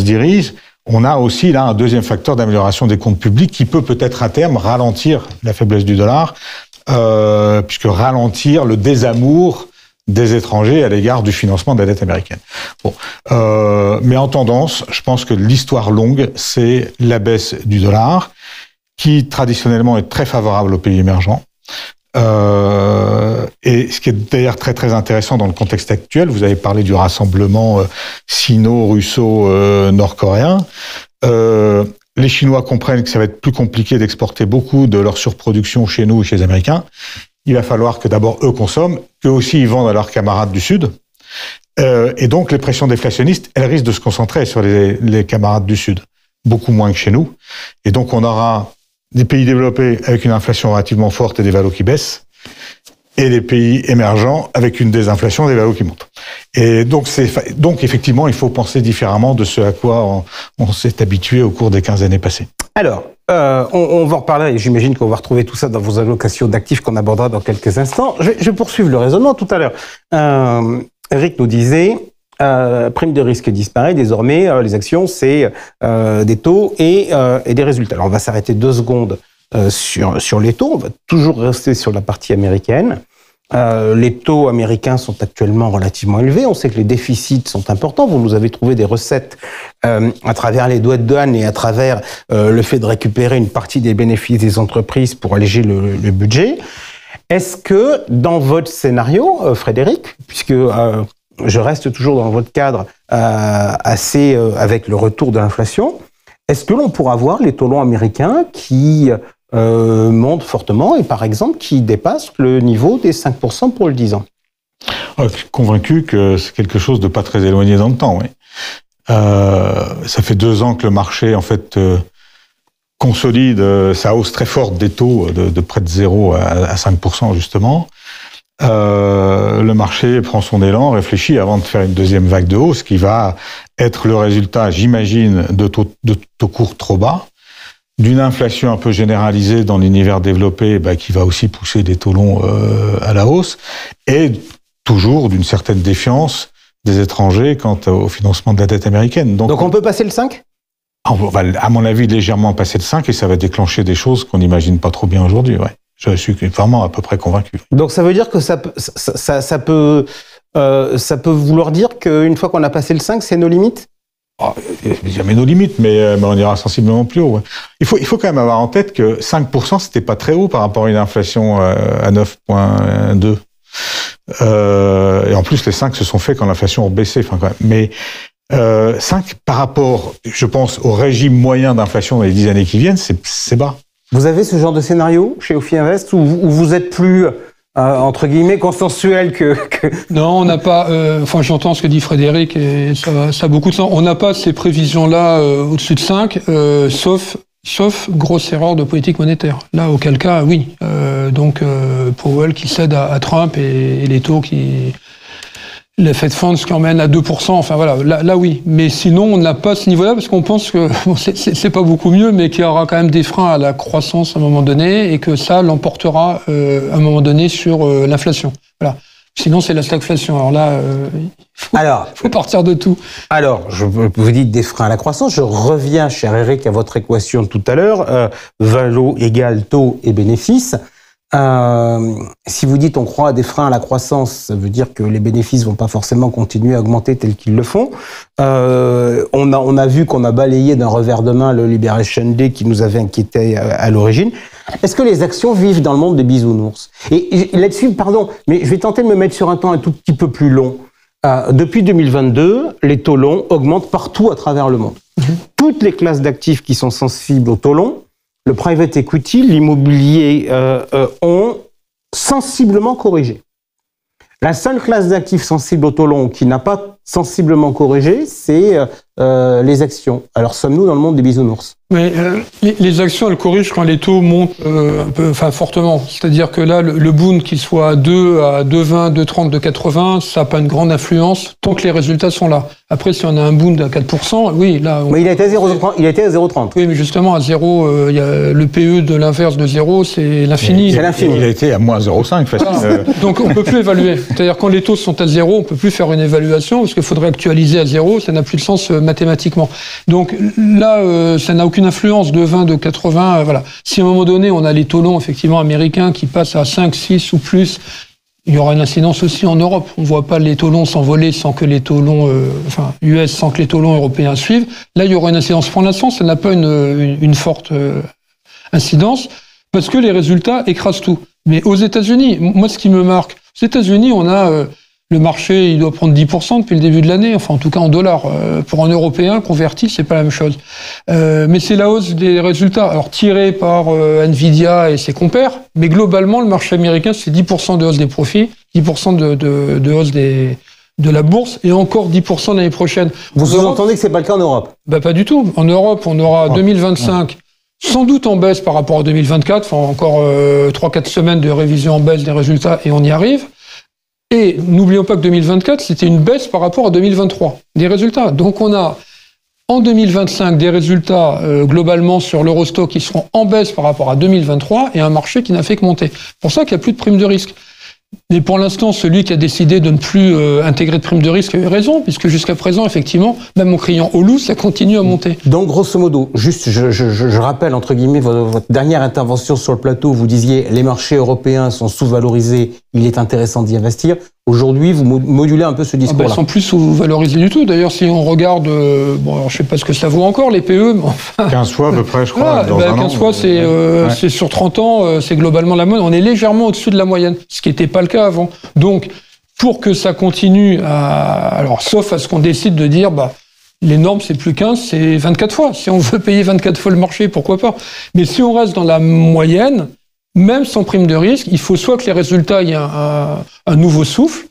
dirige, on a aussi là un deuxième facteur d'amélioration des comptes publics qui peut-être à terme ralentir la faiblesse du dollar, puisque ralentir le désamour des étrangers à l'égard du financement de la dette américaine. Bon, mais en tendance, je pense que l'histoire longue, c'est la baisse du dollar, qui traditionnellement est très favorable aux pays émergents. Et ce qui est d'ailleurs très très intéressant dans le contexte actuel, vous avez parlé du rassemblement sino-russo-nord-coréen. Les Chinois comprennent que ça va être plus compliqué d'exporter beaucoup de leur surproduction chez nous et chez les Américains. Il va falloir que d'abord eux consomment, qu'eux aussi ils vendent à leurs camarades du Sud. Et donc les pressions déflationnistes, elles risquent de se concentrer sur les camarades du Sud, beaucoup moins que chez nous. Et donc on aura des pays développés avec une inflation relativement forte et des valos qui baissent, et les pays émergents avec une désinflation et des valos qui montent. Et donc effectivement, il faut penser différemment de ce à quoi on s'est habitué au cours des 15 années passées. Alors, on va en reparler et j'imagine qu'on va retrouver tout ça dans vos allocations d'actifs qu'on abordera dans quelques instants. Je vais poursuivre le raisonnement tout à l'heure. Eric nous disait, prime de risque disparaît, désormais les actions c'est des taux et des résultats. Alors on va s'arrêter 2 secondes sur les taux, on va toujours rester sur la partie américaine. Les taux américains sont actuellement relativement élevés. On sait que les déficits sont importants. Vous nous avez trouvé des recettes à travers les droits de douane et à travers le fait de récupérer une partie des bénéfices des entreprises pour alléger le budget. Est-ce que dans votre scénario, Frédéric, puisque je reste toujours dans votre cadre avec le retour de l'inflation, est-ce que l'on pourra voir les taux longs américains qui monte fortement et par exemple qui dépasse le niveau des 5% pour le 10 ans. Convaincu que c'est quelque chose de pas très éloigné dans le temps, oui. Ça fait 2 ans que le marché en fait consolide sa hausse très forte des taux de près de 0 à 5% justement. Le marché prend son élan, réfléchit avant de faire une deuxième vague de hausse qui va être le résultat, j'imagine, de taux courts trop bas, d'une inflation un peu généralisée dans l'univers développé, qui va aussi pousser des taux longs à la hausse, et toujours d'une certaine défiance des étrangers quant au financement de la dette américaine. Donc on peut passer le 5 ? On va, à mon avis, légèrement passer le 5, et ça va déclencher des choses qu'on n'imagine pas trop bien aujourd'hui. Ouais. Je suis vraiment à peu près convaincu. Donc ça veut dire que ça peut vouloir dire qu'une fois qu'on a passé le 5, c'est nos limites ? Jamais nos limites, mais on ira sensiblement plus haut. Ouais. Il faut quand même avoir en tête que 5%, c'était pas très haut par rapport à une inflation à 9,2. Et en plus, les 5 se sont faits quand l'inflation a baissé. Enfin, quand même. Mais 5 par rapport, je pense, au régime moyen d'inflation dans les 10 années qui viennent, c'est bas. Vous avez ce genre de scénario chez Ophi Invest où vous êtes plus entre guillemets consensuel que... Non, on n'a pas... Enfin, j'entends ce que dit Frédéric, et ça a beaucoup de sens. On n'a pas ces prévisions-là au-dessus de 5, sauf grosse erreur de politique monétaire. Là, auquel cas, oui. Donc, Powell qui cède à Trump et les taux qui... Les Fed Funds qui emmènent à 2%, enfin voilà, là oui. Mais sinon, on n'a pas ce niveau-là parce qu'on pense que c'est pas beaucoup mieux, mais qu'il y aura quand même des freins à la croissance à un moment donné et que ça l'emportera à un moment donné sur l'inflation. Voilà. Sinon, c'est la stagflation. Alors là, faut partir de tout. Alors, vous dites des freins à la croissance. Je reviens, cher Eric, à votre équation de tout à l'heure. Valo égale taux et bénéfices. Si vous dites on croit à des freins à la croissance, ça veut dire que les bénéfices vont pas forcément continuer à augmenter tels qu'ils le font. On a vu qu'on a balayé d'un revers de main le Liberation Day qui nous avait inquiété à l'origine. Est-ce que les actions vivent dans le monde des bisounours ? Et là-dessus, pardon, mais je vais tenter de me mettre sur un temps un tout petit peu plus long. Depuis 2022, les taux longs augmentent partout à travers le monde. Toutes les classes d'actifs qui sont sensibles aux taux longs, le private equity, l'immobilier ont sensiblement corrigé. La seule classe d'actifs sensibles au taux long qui n'a pas sensiblement corrigé, c'est les actions. Alors sommes-nous dans le monde des bisounours ? Mais les actions, elles corrigent quand les taux montent un peu, enfin fortement. C'est-à-dire que là, le Bund, qu'il soit à 2, à 2,20, 2,30, 2,80, ça n'a pas une grande influence tant que les résultats sont là. Après, si on a un Bund à 4%, oui, là... Mais il a été à 0,30. Oui, mais justement, à 0, il y a le PE de l'inverse de 0, c'est l'infini. C'est l'infini. Il a été à moins 0,5, facile. Voilà. Donc, on peut plus évaluer. C'est-à-dire, quand les taux sont à 0, on peut plus faire une évaluation, parce qu'il faudrait actualiser à 0, ça n'a plus de sens mathématiquement. Donc, là, ça n'a aucune influence de 20, de 80, voilà. Si à un moment donné, on a les taux longs, effectivement, américains qui passent à 5, 6 ou plus, il y aura une incidence aussi en Europe. On ne voit pas les taux longs s'envoler sans que les taux longs, US, sans que les taux longs européens suivent. Là, il y aura une incidence. Pour l'instant, ça n'a pas une forte incidence parce que les résultats écrasent tout. Mais aux États-Unis, moi, ce qui me marque, aux États-Unis, on a le marché, il doit prendre 10% depuis le début de l'année, enfin en tout cas en dollars. Pour un Européen converti, c'est pas la même chose. Mais c'est la hausse des résultats, alors tirée par Nvidia et ses compères, mais globalement, le marché américain, c'est 10% de hausse des profits, 10% de hausse de la bourse, et encore 10% l'année prochaine. Vous sous-entendez que c'est pas le cas en Europe ? Pas du tout. En Europe, on aura 2025... sans doute en baisse par rapport à 2024, enfin encore 3-4 semaines de révision en baisse des résultats, et on y arrive. Et n'oublions pas que 2024, c'était une baisse par rapport à 2023, des résultats. Donc on a en 2025 des résultats globalement sur l'Eurostock qui seront en baisse par rapport à 2023 et un marché qui n'a fait que monter. C'est pour ça qu'il n'y a plus de prime de risque. Mais pour l'instant, celui qui a décidé de ne plus intégrer de prime de risque a eu raison, puisque jusqu'à présent, effectivement, même en criant au loup, ça continue à monter. Donc, grosso modo, juste, je rappelle, entre guillemets, votre dernière intervention sur le plateau, vous disiez les marchés européens sont sous-valorisés, il est intéressant d'y investir. Aujourd'hui, vous modulez un peu ce discours-là. Ils sont plus sous-valorisés du tout. D'ailleurs, si on regarde, bon, alors, je sais pas ce que ça vaut encore, les PE, mais enfin... 15 fois à peu près, je crois, dans un 15 an. fois, c'est sur 30 ans, c'est globalement la moyenne. On est légèrement au-dessus de la moyenne, ce qui n'était pas le cas avant. Donc, pour que ça continue alors, sauf à ce qu'on décide de dire, les normes, c'est plus 15, c'est 24 fois. Si on veut payer 24 fois le marché, pourquoi pas? Mais si on reste dans la moyenne, même sans prime de risque, il faut soit que les résultats, il y a un nouveau souffle,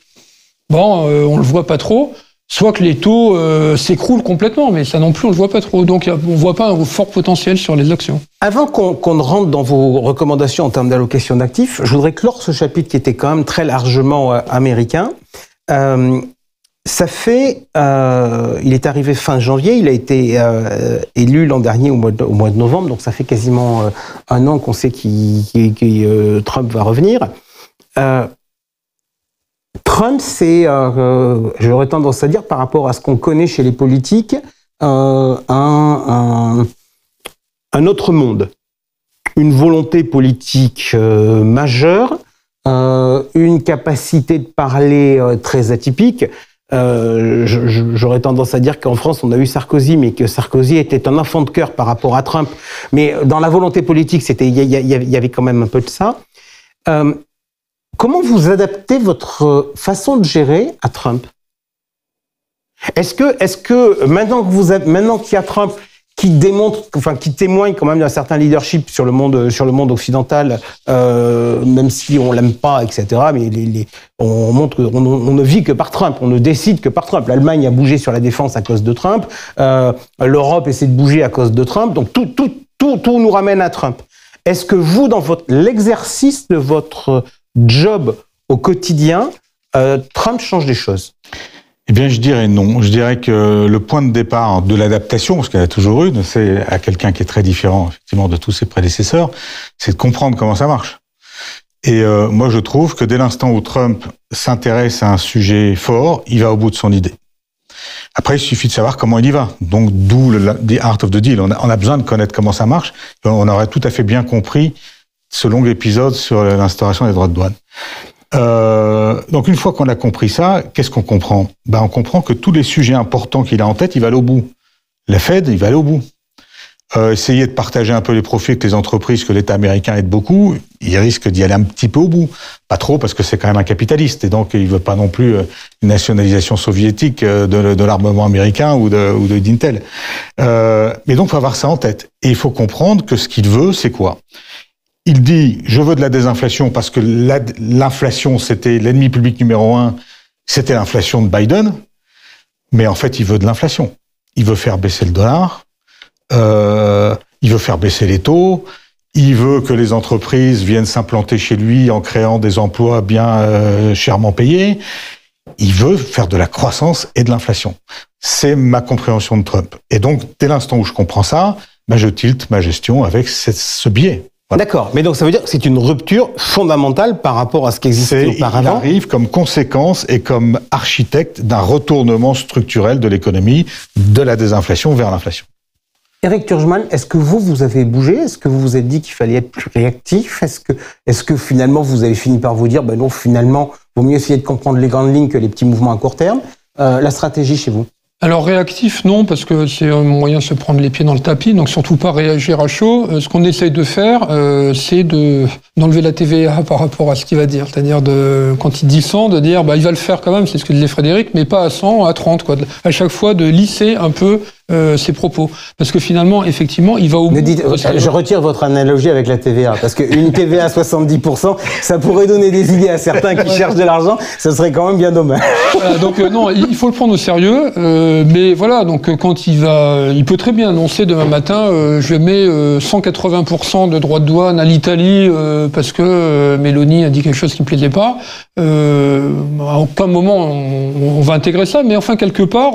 on le voit pas trop, soit que les taux s'écroulent complètement, mais ça non plus, on le voit pas trop. Donc, on voit pas un fort potentiel sur les actions. Avant qu'on ne rentre dans vos recommandations en termes d'allocation d'actifs, je voudrais clore ce chapitre qui était quand même très largement américain. Il est arrivé fin janvier, il a été élu l'an dernier au mois de novembre, donc ça fait quasiment un an qu'on sait que Trump va revenir. Trump, c'est, j'aurais tendance à dire, par rapport à ce qu'on connaît chez les politiques, un autre monde, une volonté politique majeure, une capacité de parler très atypique. J'aurais tendance à dire qu'en France, on a eu Sarkozy, mais que Sarkozy était un enfant de cœur par rapport à Trump. Mais dans la volonté politique, il y avait quand même un peu de ça. Comment vous adaptez votre façon de gérer à Trump? Est-ce que maintenant qu'il y a Trump qui qui témoigne quand même d'un certain leadership sur le monde occidental, même si on l'aime pas, etc. Mais on montre qu'on ne vit que par Trump, on ne décide que par Trump. L'Allemagne a bougé sur la défense à cause de Trump, l'Europe essaie de bouger à cause de Trump, donc tout nous ramène à Trump. Est-ce que vous, dans l'exercice de votre job au quotidien, Trump change des choses? Eh bien, je dirais non. Je dirais que le point de départ de l'adaptation, parce qu'il y en a toujours une, c'est à quelqu'un qui est très différent, effectivement, de tous ses prédécesseurs, c'est de comprendre comment ça marche. Et moi, je trouve que dès l'instant où Trump s'intéresse à un sujet fort, il va au bout de son idée. Après, il suffit de savoir comment il y va. Donc, d'où the art of the deal. On a besoin de connaître comment ça marche. On aurait tout à fait bien compris ce long épisode sur l'instauration des droits de douane. Donc une fois qu'on a compris ça, qu'est-ce qu'on comprend? On comprend que tous les sujets importants qu'il a en tête, il va aller au bout. La Fed, il va aller au bout. Essayer de partager un peu les profits avec les entreprises que l'État américain aide beaucoup, il risque d'y aller un petit peu au bout. Pas trop, parce que c'est quand même un capitaliste, et donc il veut pas non plus une nationalisation soviétique de l'armement américain ou d'Intel. Mais donc il faut avoir ça en tête. Et il faut comprendre que ce qu'il veut, c'est quoi? Il dit, je veux de la désinflation parce que l'inflation, c'était l'ennemi public numéro 1, c'était l'inflation de Biden. Mais en fait, il veut de l'inflation. Il veut faire baisser le dollar, il veut faire baisser les taux, il veut que les entreprises viennent s'implanter chez lui en créant des emplois bien chèrement payés. Il veut faire de la croissance et de l'inflation. C'est ma compréhension de Trump. Et donc, dès l'instant où je comprends ça, je tilte ma gestion avec ce biais. Voilà. D'accord, mais donc ça veut dire que c'est une rupture fondamentale par rapport à ce qui existait auparavant. Il arrive comme conséquence et comme architecte d'un retournement structurel de l'économie, de la désinflation vers l'inflation. Eric Turgeman, est-ce que vous avez bougé? Est-ce que vous vous êtes dit qu'il fallait être plus réactif? Est-ce que finalement vous avez fini par vous dire, non, finalement, vaut mieux essayer de comprendre les grandes lignes que les petits mouvements à court terme? La stratégie chez vous? Alors réactif, non, parce que c'est un moyen de se prendre les pieds dans le tapis, donc surtout pas réagir à chaud. Ce qu'on essaye de faire, c'est d'enlever la TVA par rapport à ce qu'il va dire. C'est-à-dire, quand il dit 100, de dire, il va le faire quand même, c'est ce que disait Frédéric, mais pas à 100, à 30, quoi. À chaque fois, de lisser un peu ses propos. Parce que finalement, effectivement, il va au bout. Je retire votre analogie avec la TVA, parce qu'une TVA à 70%, ça pourrait donner des idées à certains qui cherchent de l'argent, ça serait quand même bien dommage. Donc non, il faut le prendre au sérieux, mais voilà, donc quand il peut très bien annoncer demain matin, je mets 180% de droits de douane à l'Italie, parce que Mélanie a dit quelque chose qui ne plaisait pas. À aucun moment on va intégrer ça, mais enfin quelque part...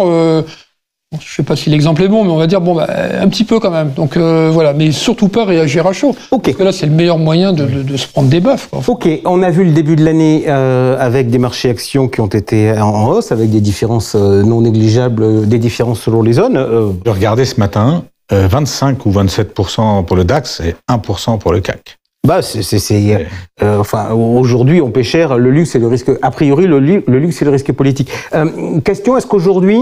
je ne sais pas si l'exemple est bon, mais on va dire un petit peu quand même. Donc voilà, mais surtout pas réagir à chaud. Parce que là, c'est le meilleur moyen de se prendre des baffes. Ok, on a vu le début de l'année avec des marchés actions qui ont été en hausse, avec des différences non négligeables, des différences selon les zones. Je regardais ce matin, 25 ou 27% pour le DAX et 1% pour le CAC. Enfin, aujourd'hui, on paie cher le luxe et le risque. A priori, le luxe et le risque politique. Question, est-ce qu'aujourd'hui,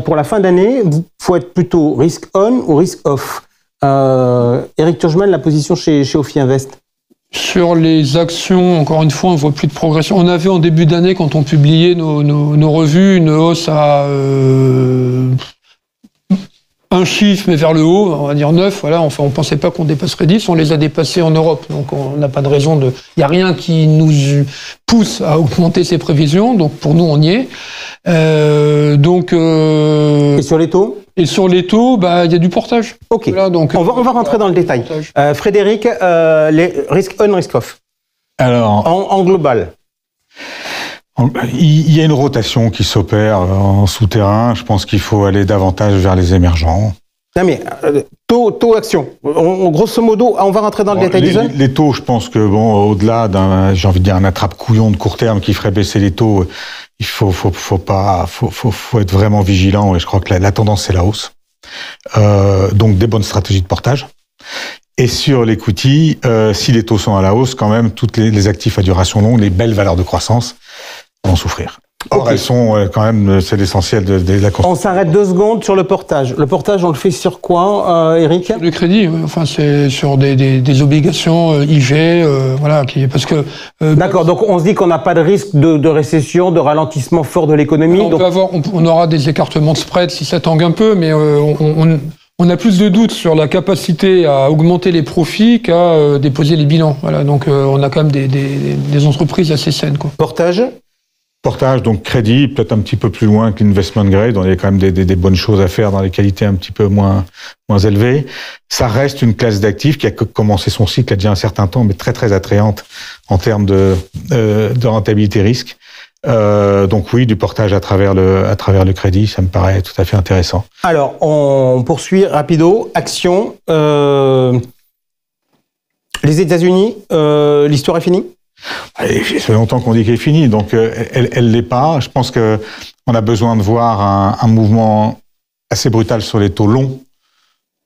pour la fin d'année, il faut être plutôt risk on ou risk off? Éric Turgeman, la position chez Ophi Invest? Sur les actions, encore une fois, on ne voit plus de progression. On avait en début d'année, quand on publiait nos revues, une hausse à un chiffre, mais vers le haut, on va dire 9, voilà. Enfin, on pensait pas qu'on dépasserait 10, on les a dépassés en Europe. Donc, on n'a pas de raison il n'y a rien qui nous pousse à augmenter ces prévisions. Donc, pour nous, on y est. Et sur les taux? Et sur les taux, il y a du portage. Ok. Voilà, donc, on va rentrer dans le détail. Frédéric, les risk on, risk off. Alors. En global. Il y a une rotation qui s'opère en souterrain. Je pense qu'il faut aller davantage vers les émergents. Non mais taux action. Grosso modo, on va rentrer dans le détail des zones. Les taux, je pense que au-delà d'un, j'ai envie de dire, un attrape-couillon de court terme qui ferait baisser les taux, il faut être vraiment vigilant. Et je crois que la tendance c'est la hausse. Donc des bonnes stratégies de portage. Et sur l'equity, si les taux sont à la hausse, quand même, toutes les actifs à duration longue, les belles valeurs de croissance vont souffrir. Or, elles sont quand même, c'est l'essentiel de la construction. On s'arrête 2 secondes sur le portage. Le portage, on le fait sur quoi, Éric? Le crédit, enfin, c'est sur des obligations IG, voilà, parce que... D'accord, donc on se dit qu'on n'a pas de risque de récession, de ralentissement fort de l'économie. On aura des écartements de spread si ça tangue un peu, mais on a plus de doutes sur la capacité à augmenter les profits qu'à déposer les bilans. Voilà, donc on a quand même des entreprises assez saines, quoi. Portage, donc crédit, peut-être un petit peu plus loin que l'investment grade. Il y a quand même des bonnes choses à faire dans les qualités un petit peu moins élevées. Ça reste une classe d'actifs qui a commencé son cycle il y a déjà un certain temps, mais très très attrayante en termes de rentabilité risque. Donc oui, du portage à travers le crédit, ça me paraît tout à fait intéressant. Alors, on poursuit rapido. Action. Les États-Unis, l'histoire est finie? Ça fait longtemps qu'on dit qu'elle est finie, donc elle l'est pas. Je pense que on a besoin de voir un mouvement assez brutal sur les taux longs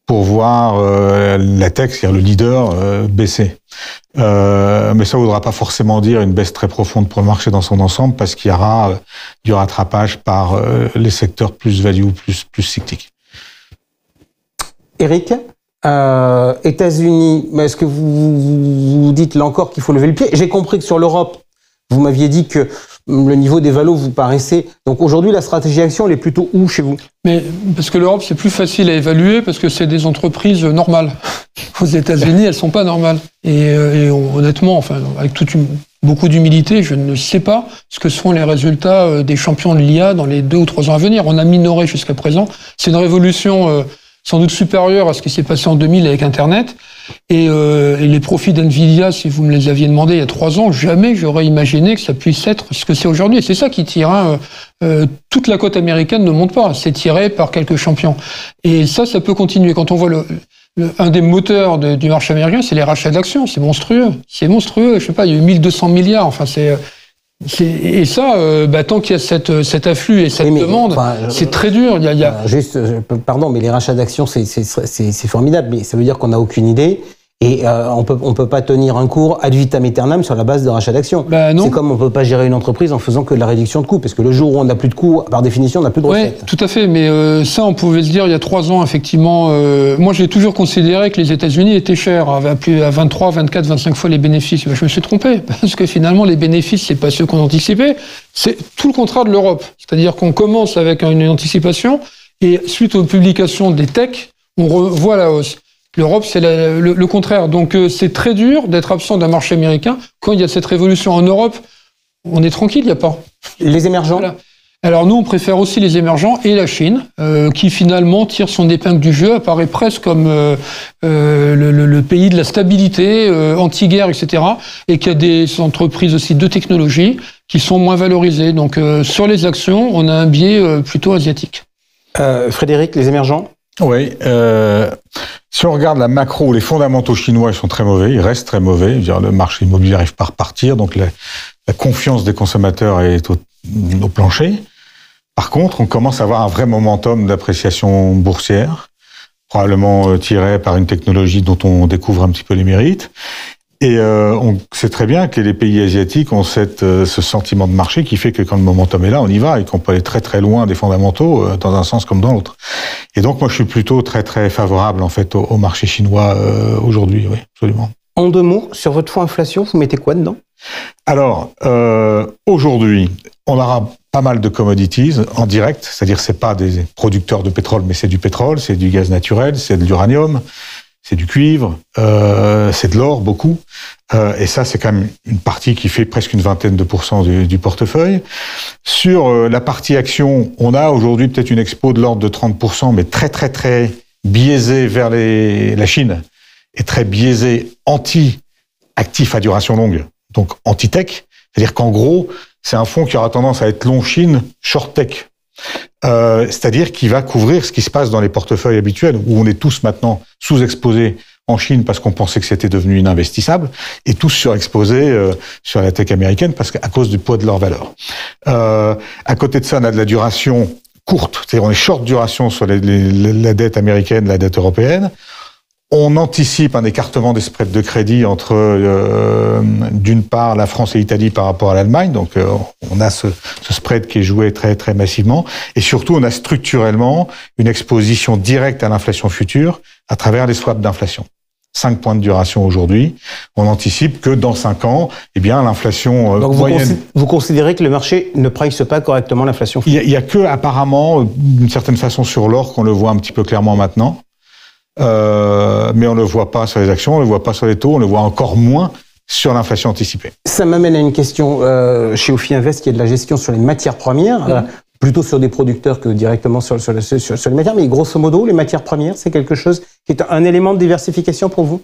pour voir la tech, c'est-à-dire le leader, baisser. Mais ça ne voudra pas forcément dire une baisse très profonde pour le marché dans son ensemble, parce qu'il y aura du rattrapage par les secteurs plus value, plus cycliques. Éric, États-Unis, est-ce que vous dites là encore qu'il faut lever le pied? J'ai compris que sur l'Europe, vous m'aviez dit que le niveau des valos vous paraissait... Donc aujourd'hui, la stratégie action, elle est plutôt où chez vous? Mais parce que l'Europe, c'est plus facile à évaluer parce que c'est des entreprises normales. Aux États-Unis, elles sont pas normales. Et honnêtement, enfin, avec beaucoup d'humilité, je ne sais pas ce que seront les résultats des champions de l'IA dans les 2 ou 3 ans à venir. On a minoré jusqu'à présent. C'est une révolution sans doute supérieure à ce qui s'est passé en 2000 avec Internet. Et les profits d'NVIDIA, si vous me les aviez demandé il y a 3 ans, jamais j'aurais imaginé que ça puisse être ce que c'est aujourd'hui. Et c'est ça qui tire. Toute la côte américaine ne monte pas. C'est tiré par quelques champions. Et ça peut continuer. Quand on voit un des moteurs du marché américain, c'est les rachats d'actions. C'est monstrueux. C'est monstrueux. Je sais pas, il y a eu 1200 milliards. Enfin, et ça, tant qu'il y a cet afflux et cette demande, c'est très dur. Pardon, mais les rachats d'actions, c'est formidable, mais ça veut dire qu'on n'a aucune idée. Et on peut pas tenir un cours ad vitam aeternam sur la base de rachat d'actions. C'est comme on peut pas gérer une entreprise en faisant que de la réduction de coûts, parce que le jour où on n'a plus de coûts, par définition, on n'a plus de recettes. Oui, tout à fait. Mais ça, on pouvait se dire il y a 3 ans, effectivement. Moi, j'ai toujours considéré que les États-Unis étaient chers, à 23, 24, 25 fois les bénéfices. Je me suis trompé, parce que finalement, les bénéfices, c'est pas ceux qu'on anticipait. C'est tout le contraire de l'Europe. C'est-à-dire qu'on commence avec une anticipation, et suite aux publications des techs, on revoit la hausse. L'Europe, c'est le contraire. Donc, c'est très dur d'être absent d'un marché américain. Quand il y a cette révolution en Europe, on est tranquille, il n'y a pas. Les émergents? Voilà. Alors, nous, on préfère aussi les émergents et la Chine, qui finalement tire son épingle du jeu, apparaît presque comme le pays de la stabilité, anti-guerre, etc. Et qu'il y a des entreprises aussi de technologie qui sont moins valorisées. Donc, sur les actions, on a un biais plutôt asiatique. Frédéric, les émergents? Oui. Si on regarde la macro, les fondamentaux chinois ils sont très mauvais, ils restent très mauvais. Je veux dire, le marché immobilier n'arrive pas à repartir, donc la confiance des consommateurs est au plancher. Par contre, on commence à avoir un vrai momentum d'appréciation boursière, probablement tiré par une technologie dont on découvre un petit peu les mérites. Et on sait très bien que les pays asiatiques ont ce sentiment de marché qui fait que quand le momentum est là, on y va et qu'on peut aller très très loin des fondamentaux dans un sens comme dans l'autre. Et donc moi je suis plutôt très très favorable en fait au marché chinois aujourd'hui, oui, absolument. En 2 mots, sur votre fonds inflation, vous mettez quoi dedans? Alors aujourd'hui, on aura pas mal de commodities en direct, c'est-à-dire c'est pas des producteurs de pétrole, mais c'est du pétrole, c'est du gaz naturel, c'est de l'uranium. C'est du cuivre, c'est de l'or, beaucoup. Et ça, c'est quand même une partie qui fait presque une vingtaine de pourcents du portefeuille. Sur la partie action, on a aujourd'hui peut-être une expo de l'ordre de 30%, mais très, très, très biaisée vers la Chine et très biaisée anti-actif à duration longue, donc anti-tech. C'est-à-dire qu'en gros, c'est un fonds qui aura tendance à être long Chine, short tech. C'est-à-dire qu'il va couvrir ce qui se passe dans les portefeuilles habituels, où on est tous maintenant sous-exposés en Chine parce qu'on pensait que c'était devenu ininvestissable, et tous surexposés sur la tech américaine parce qu'à cause du poids de leur valeur. À côté de ça, on a de la duration courte, c'est-à-dire on est short duration sur la dette américaine, la dette européenne. On anticipe un écartement des spreads de crédit entre, d'une part, la France et l'Italie par rapport à l'Allemagne. Donc, on a ce spread qui est joué très, très massivement. Et surtout, on a structurellement une exposition directe à l'inflation future à travers les swaps d'inflation. 5 points de duration aujourd'hui. On anticipe que dans 5 ans, eh bien, l'inflation donc moyenne... vous considérez que le marché ne price pas correctement l'inflation future? Il y a que, apparemment, d'une certaine façon, sur l'or qu'on le voit un petit peu clairement maintenant. Mais on ne le voit pas sur les actions, on ne le voit pas sur les taux, on le voit encore moins sur l'inflation anticipée. Ça m'amène à une question chez Ophi Invest qui est de la gestion sur les matières premières, plutôt sur des producteurs que directement sur les matières, mais grosso modo, les matières premières, c'est quelque chose qui est un élément de diversification pour vous?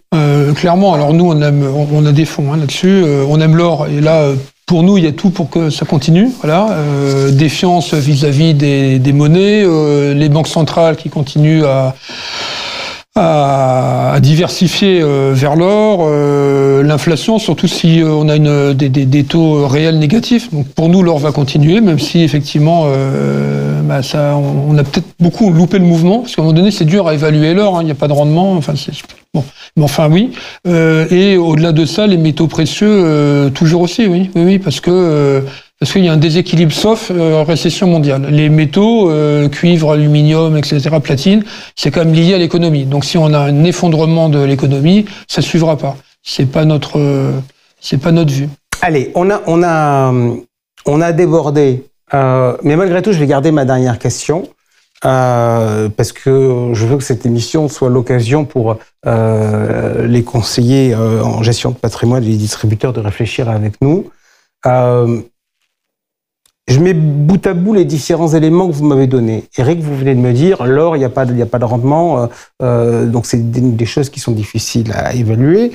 Clairement, alors nous, on a des fonds là-dessus, on aime l'or, et là... Pour nous, il y a tout pour que ça continue. Voilà, défiance vis-à-vis des monnaies, les banques centrales qui continuent à diversifier vers l'or, l'inflation, surtout si on a des taux réels négatifs. Donc pour nous, l'or va continuer, même si effectivement, on a peut-être beaucoup loupé le mouvement, parce qu'à un moment donné, c'est dur à évaluer l'or. Il n'y a pas de rendement. Enfin, bon, mais enfin oui. Et au-delà de ça, les métaux précieux, toujours aussi, oui, parce qu'il y a un déséquilibre sauf récession mondiale. Les métaux, cuivre, aluminium, etc., platine, c'est quand même lié à l'économie. Donc si on a un effondrement de l'économie, ça suivra pas. C'est pas notre vue. Allez, on a débordé. Mais malgré tout, je vais garder ma dernière question. Parce que je veux que cette émission soit l'occasion pour les conseillers en gestion de patrimoine et les distributeurs de réfléchir avec nous. Je mets bout à bout les différents éléments que vous m'avez donnés. Eric, vous venez de me dire, l'or, il n'y a pas de rendement, donc c'est des choses qui sont difficiles à évaluer.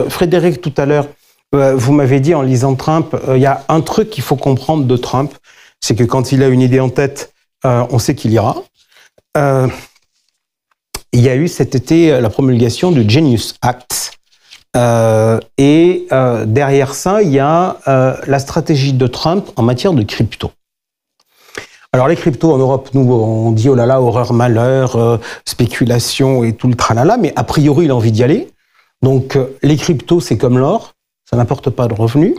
Frédéric, tout à l'heure, vous m'avez dit en lisant Trump, il y a un truc qu'il faut comprendre de Trump, c'est que quand il a une idée en tête, on sait qu'il ira. Il y a eu cet été la promulgation du Genius Act. Derrière ça, il y a la stratégie de Trump en matière de crypto. Alors les cryptos en Europe, nous on dit oh là là, horreur, malheur, spéculation et tout le tralala, mais a priori il a envie d'y aller. Donc les cryptos c'est comme l'or, ça n'apporte pas de revenus.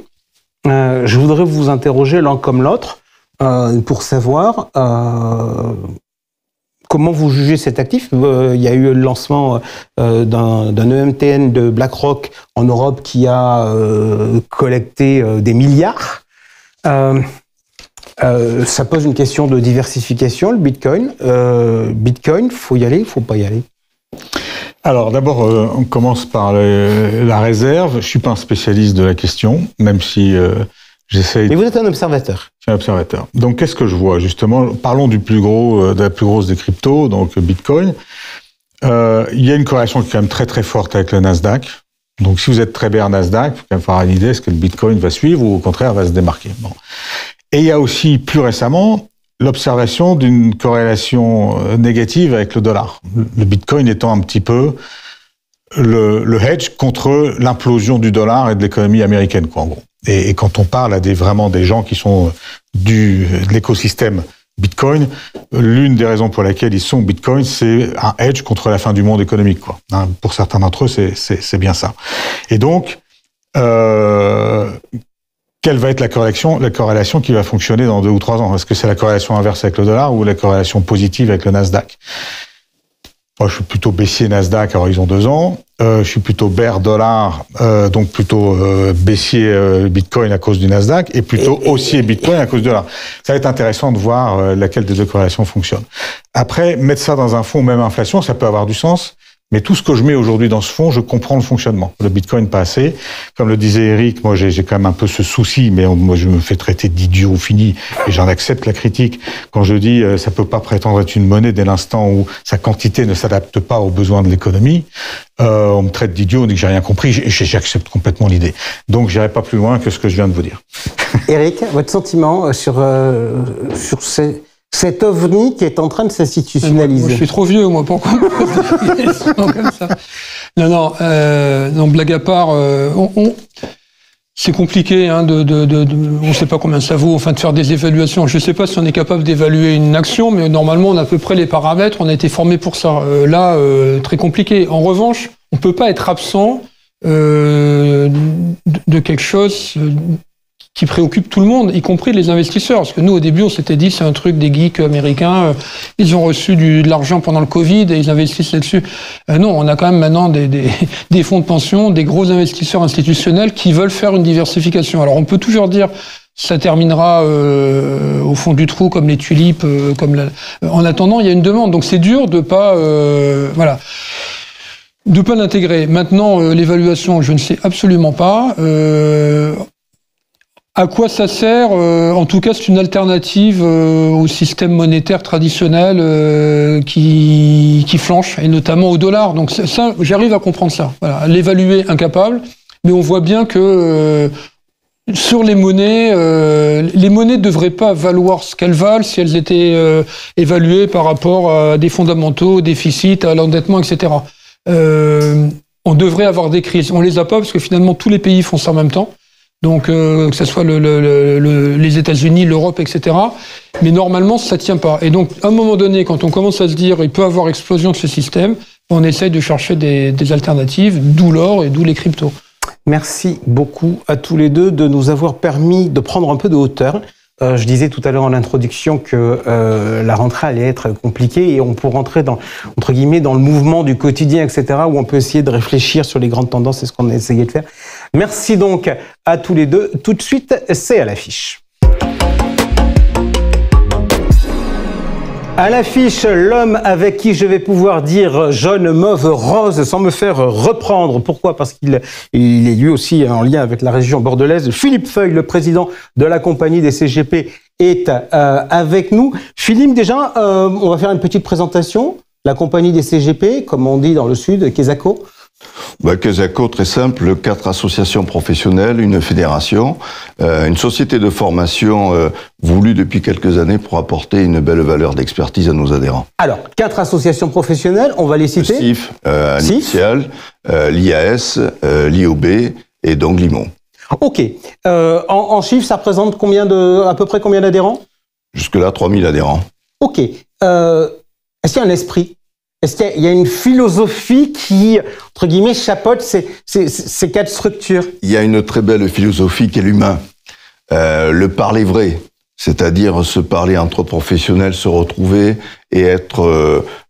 Je voudrais vous interroger l'un comme l'autre pour savoir comment vous jugez cet actif. Il y a eu le lancement d'un EMTN de BlackRock en Europe qui a collecté des milliards. Ça pose une question de diversification, le Bitcoin. Bitcoin, faut y aller, faut pas y aller? Alors d'abord, on commence par la réserve. Je suis pas un spécialiste de la question, même si j'essaye. Mais vous êtes un observateur. Je suis un observateur. Donc qu'est-ce que je vois justement? Parlons du de la plus grosse des cryptos, donc Bitcoin. Il y a une corrélation qui est quand même très très forte avec le Nasdaq. Donc si vous êtes très bear Nasdaq, il faut quand même avoir une idée, est-ce que le Bitcoin va suivre ou au contraire va se démarquer. Bon. Et il y a aussi plus récemment l'observation d'une corrélation négative avec le dollar. Le Bitcoin étant un petit peu le hedge contre l'implosion du dollar et de l'économie américaine, quoi, en gros. Et quand on parle à vraiment des gens qui sont de l'écosystème Bitcoin, l'une des raisons pour laquelle ils sont Bitcoin, c'est un hedge contre la fin du monde économique, quoi. Hein, pour certains d'entre eux, c'est bien ça. Et donc, quelle va être la corrélation qui va fonctionner dans 2 ou 3 ans? Est-ce que c'est la corrélation inverse avec le dollar ou la corrélation positive avec le Nasdaq? Moi, je suis plutôt baissier Nasdaq à horizon 2 ans. Je suis plutôt bear dollar, donc plutôt baissier Bitcoin à cause du Nasdaq et plutôt haussier Bitcoin à cause du dollar. Ça va être intéressant de voir laquelle des 2 corrélations fonctionne. Après, mettre ça dans un fonds, même inflation, ça peut avoir du sens. Mais tout ce que je mets aujourd'hui dans ce fonds, je comprends le fonctionnement. Le Bitcoin, pas assez. Comme le disait Eric, moi, j'ai quand même un peu ce souci, mais moi, je me fais traiter d'idiot fini, et j'en accepte la critique. Quand je dis, ça peut pas prétendre être une monnaie dès l'instant où sa quantité ne s'adapte pas aux besoins de l'économie, on me traite d'idiot, on dit que j'ai rien compris, et j'accepte complètement l'idée. Donc, j'irai pas plus loin que ce que je viens de vous dire. Eric, votre sentiment sur cet ovni qui est en train de s'institutionnaliser? Moi, je suis trop vieux, moi, pour qu'on pose des questions comme ça. Non, blague à part, c'est compliqué, hein, on ne sait pas combien ça vaut, enfin, de faire des évaluations. Je ne sais pas si on est capable d'évaluer une action, mais normalement, on a à peu près les paramètres, on a été formé pour ça. Là, très compliqué. En revanche, on ne peut pas être absent de quelque chose qui préoccupe tout le monde, y compris les investisseurs. Parce que nous, au début, on s'était dit, c'est un truc des geeks américains, ils ont reçu de l'argent pendant le Covid et ils investissent là-dessus. Non, on a quand même maintenant des fonds de pension, des gros investisseurs institutionnels qui veulent faire une diversification. Alors, on peut toujours dire, ça terminera au fond du trou, comme les tulipes, en attendant, il y a une demande. Donc, c'est dur de pas... de pas l'intégrer. Maintenant, l'évaluation, je ne sais absolument pas. À quoi ça sert? En tout cas, c'est une alternative au système monétaire traditionnel qui flanche, et notamment au dollar. Donc ça, j'arrive à comprendre ça. Voilà, l'évaluer incapable, mais on voit bien que sur les monnaies ne devraient pas valoir ce qu'elles valent si elles étaient évaluées par rapport à des fondamentaux, au déficit, à l'endettement, etc. On devrait avoir des crises. On les a pas parce que finalement tous les pays font ça en même temps. Donc que ce soit les États-Unis, l'Europe, etc. Mais normalement, ça tient pas. Et donc, à un moment donné, quand on commence à se dire il peut y avoir explosion de ce système, on essaye de chercher des alternatives, d'où l'or et d'où les cryptos. Merci beaucoup à tous les deux de nous avoir permis de prendre un peu de hauteur. Je disais tout à l'heure en introduction que la rentrée allait être compliquée et on peut rentrer entre guillemets dans le mouvement du quotidien, etc., où on peut essayer de réfléchir sur les grandes tendances. C'est ce qu'on a essayé de faire. Merci donc à tous les deux. Tout de suite, c'est à l'affiche. À l'affiche, l'homme avec qui je vais pouvoir dire jaune, mauve, rose sans me faire reprendre. Pourquoi? Parce qu'il est lui aussi en lien avec la région bordelaise. Philippe Feuille, le président de la compagnie des CGP, est avec nous. Philippe, déjà, on va faire une petite présentation. La compagnie des CGP, comme on dit dans le sud, Quesaco. Quesaco, très simple, 4 associations professionnelles, une fédération, une société de formation voulue depuis quelques années pour apporter une belle valeur d'expertise à nos adhérents. Alors, 4 associations professionnelles, on va les citer. SIF, Initial, l'IAS, l'IOB et donc l'IMO. Ok. En chiffres, ça représente à peu près combien d'adhérents? Jusque-là, 3000 adhérents. Ok. Est-ce qu'il y a un esprit? Est-ce qu'il y a une philosophie qui, entre guillemets, chapeaute ces 4 structures? Il y a une très belle philosophie qui est l'humain. Le parler vrai, c'est-à-dire se parler entre professionnels, se retrouver et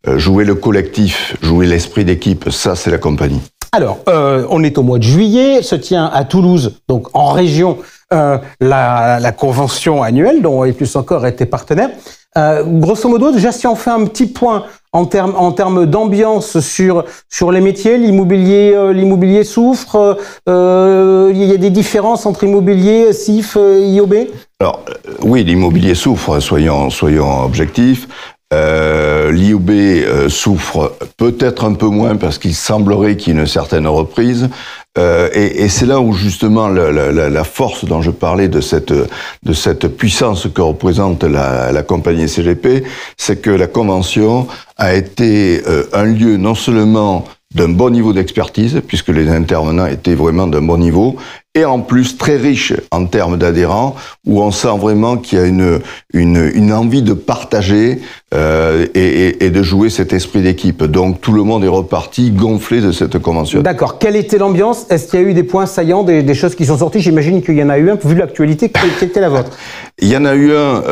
jouer le collectif, jouer l'esprit d'équipe. Ça, c'est la compagnie. Alors, on est au mois de juillet, se tient à Toulouse, donc en région, la convention annuelle, dont et plus encore était partenaire. Grosso modo, déjà, si on fait un petit point en termes d'ambiance sur les métiers, l'immobilier souffre. Il y a des différences entre immobilier, SIF, IOB. Alors oui, l'immobilier souffre. Soyons objectifs. L'IOB souffre peut-être un peu moins parce qu'il semblerait qu'il y ait une certaine reprise. Et c'est là où justement la force dont je parlais de cette puissance que représente la compagnie CGP, c'est que la convention a été un lieu non seulement d'un bon niveau d'expertise, puisque les intervenants étaient vraiment d'un bon niveau, et en plus très riche en termes d'adhérents, où on sent vraiment qu'il y a une envie de partager et de jouer cet esprit d'équipe. Donc tout le monde est reparti gonflé de cette convention. D'accord. Quelle était l'ambiance? Est-ce qu'il y a eu des points saillants, des choses qui sont sorties? J'imagine qu'il y en a eu un. Vu l'actualité, quelle était la vôtre? Il y en a eu un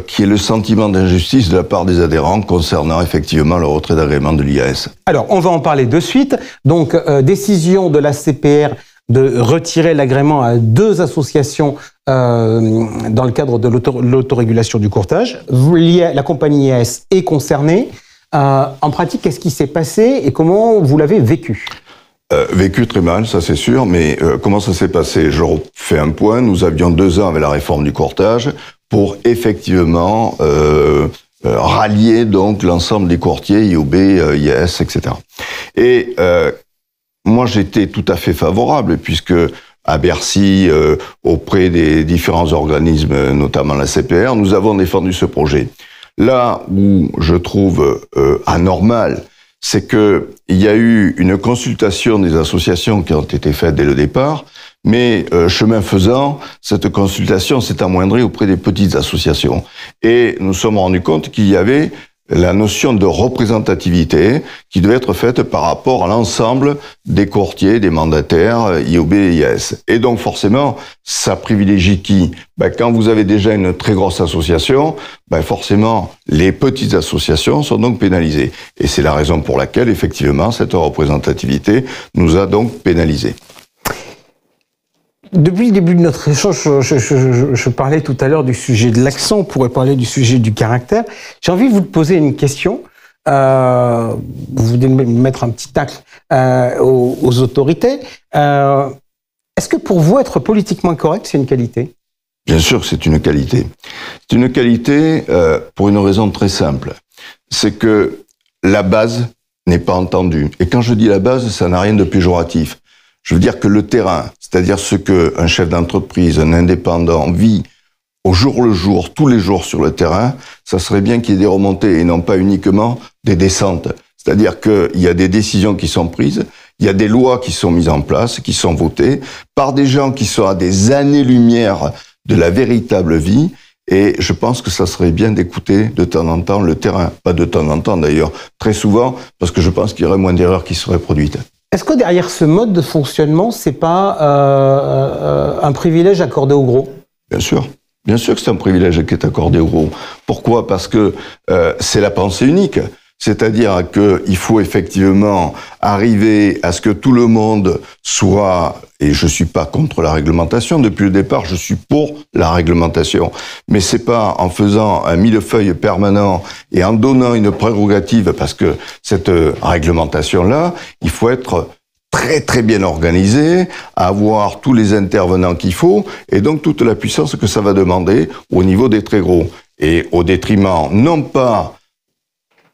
qui est le sentiment d'injustice de la part des adhérents concernant effectivement le retrait d'agrément de l'IAS. Alors, on va en parler de suite. Donc, décision de la CPR de retirer l'agrément à 2 associations dans le cadre de l'autorégulation du courtage. La compagnie IAS est concernée. En pratique, qu'est-ce qui s'est passé et comment vous l'avez vécu? Vécu très mal, ça c'est sûr, mais comment ça s'est passé? Je refais un point. Nous avions 2 ans avec la réforme du courtage pour effectivement rallier donc l'ensemble des courtiers, IOB, IAS, etc. Et moi, j'étais tout à fait favorable, puisque à Bercy, auprès des différents organismes, notamment la CPR, nous avons défendu ce projet. Là où je trouve anormal, c'est que il y a eu une consultation des associations qui ont été faites dès le départ, mais chemin faisant, cette consultation s'est amoindrie auprès des petites associations. Et nous nous sommes rendus compte qu'il y avait la notion de représentativité qui devait être faite par rapport à l'ensemble des courtiers, des mandataires, IOB et IAS. Et donc forcément, ça privilégie qui? Quand vous avez déjà une très grosse association, forcément, les petites associations sont donc pénalisées. Et c'est la raison pour laquelle, effectivement, cette représentativité nous a donc pénalisés. Depuis le début de notre échange, je parlais tout à l'heure du sujet de l'accent, on pourrait parler du sujet du caractère. J'ai envie de vous poser une question. Vous venez de mettre un petit tacle aux autorités. Est-ce que pour vous, être politiquement correct, c'est une qualité? Bien sûr que c'est une qualité. C'est une qualité pour une raison très simple. C'est que la base n'est pas entendue. Et quand je dis la base, ça n'a rien de péjoratif. Je veux dire que le terrain, c'est-à-dire ce qu'un chef d'entreprise, un indépendant vit au jour le jour, tous les jours sur le terrain, ça serait bien qu'il y ait des remontées et non pas uniquement des descentes. C'est-à-dire qu'il y a des décisions qui sont prises, il y a des lois qui sont mises en place, qui sont votées par des gens qui sont à des années-lumière de la véritable vie. Et je pense que ça serait bien d'écouter de temps en temps le terrain. Pas de temps en temps d'ailleurs, très souvent, parce que je pense qu'il y aurait moins d'erreurs qui seraient produites. Est-ce que derrière ce mode de fonctionnement, c'est pas un privilège accordé aux gros? Bien sûr que c'est un privilège qui est accordé aux gros. Pourquoi? Parce que c'est la pensée unique. C'est-à-dire qu'il faut effectivement arriver à ce que tout le monde soit, et je suis pas contre la réglementation, depuis le départ je suis pour la réglementation, mais c'est pas en faisant un millefeuille permanent et en donnant une prérogative, parce que cette réglementation-là, il faut être très très bien organisé, avoir tous les intervenants qu'il faut, et donc toute la puissance que ça va demander au niveau des très gros, et au détriment non pas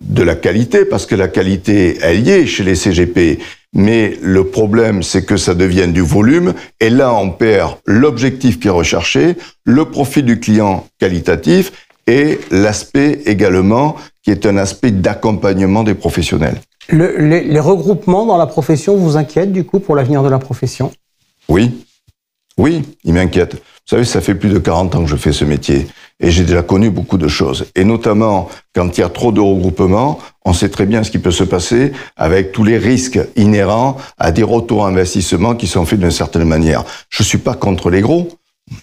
de la qualité, parce que la qualité, elle y est chez les CGP. Mais le problème, c'est que ça devienne du volume, et là, on perd l'objectif qui est recherché, le profit du client qualitatif, et l'aspect également, qui est un aspect d'accompagnement des professionnels. Les regroupements dans la profession vous inquiètent, du coup, pour l'avenir de la profession? Oui, ils m'inquiètent. Vous savez, ça fait plus de 40 ans que je fais ce métier et j'ai déjà connu beaucoup de choses. Et notamment, quand il y a trop de regroupements, on sait très bien ce qui peut se passer avec tous les risques inhérents à des retours d'investissement qui sont faits d'une certaine manière. Je suis pas contre les gros.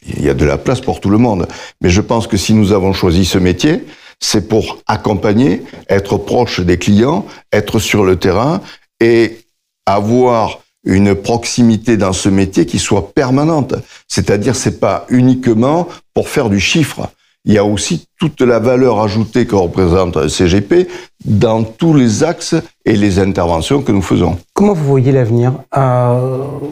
Il y a de la place pour tout le monde. Mais je pense que si nous avons choisi ce métier, c'est pour accompagner, être proche des clients, être sur le terrain et avoir une proximité dans ce métier qui soit permanente. C'est-à-dire, c'est pas uniquement pour faire du chiffre. Il y a aussi toute la valeur ajoutée que représente le CGP dans tous les axes et les interventions que nous faisons. Comment vous voyez l'avenir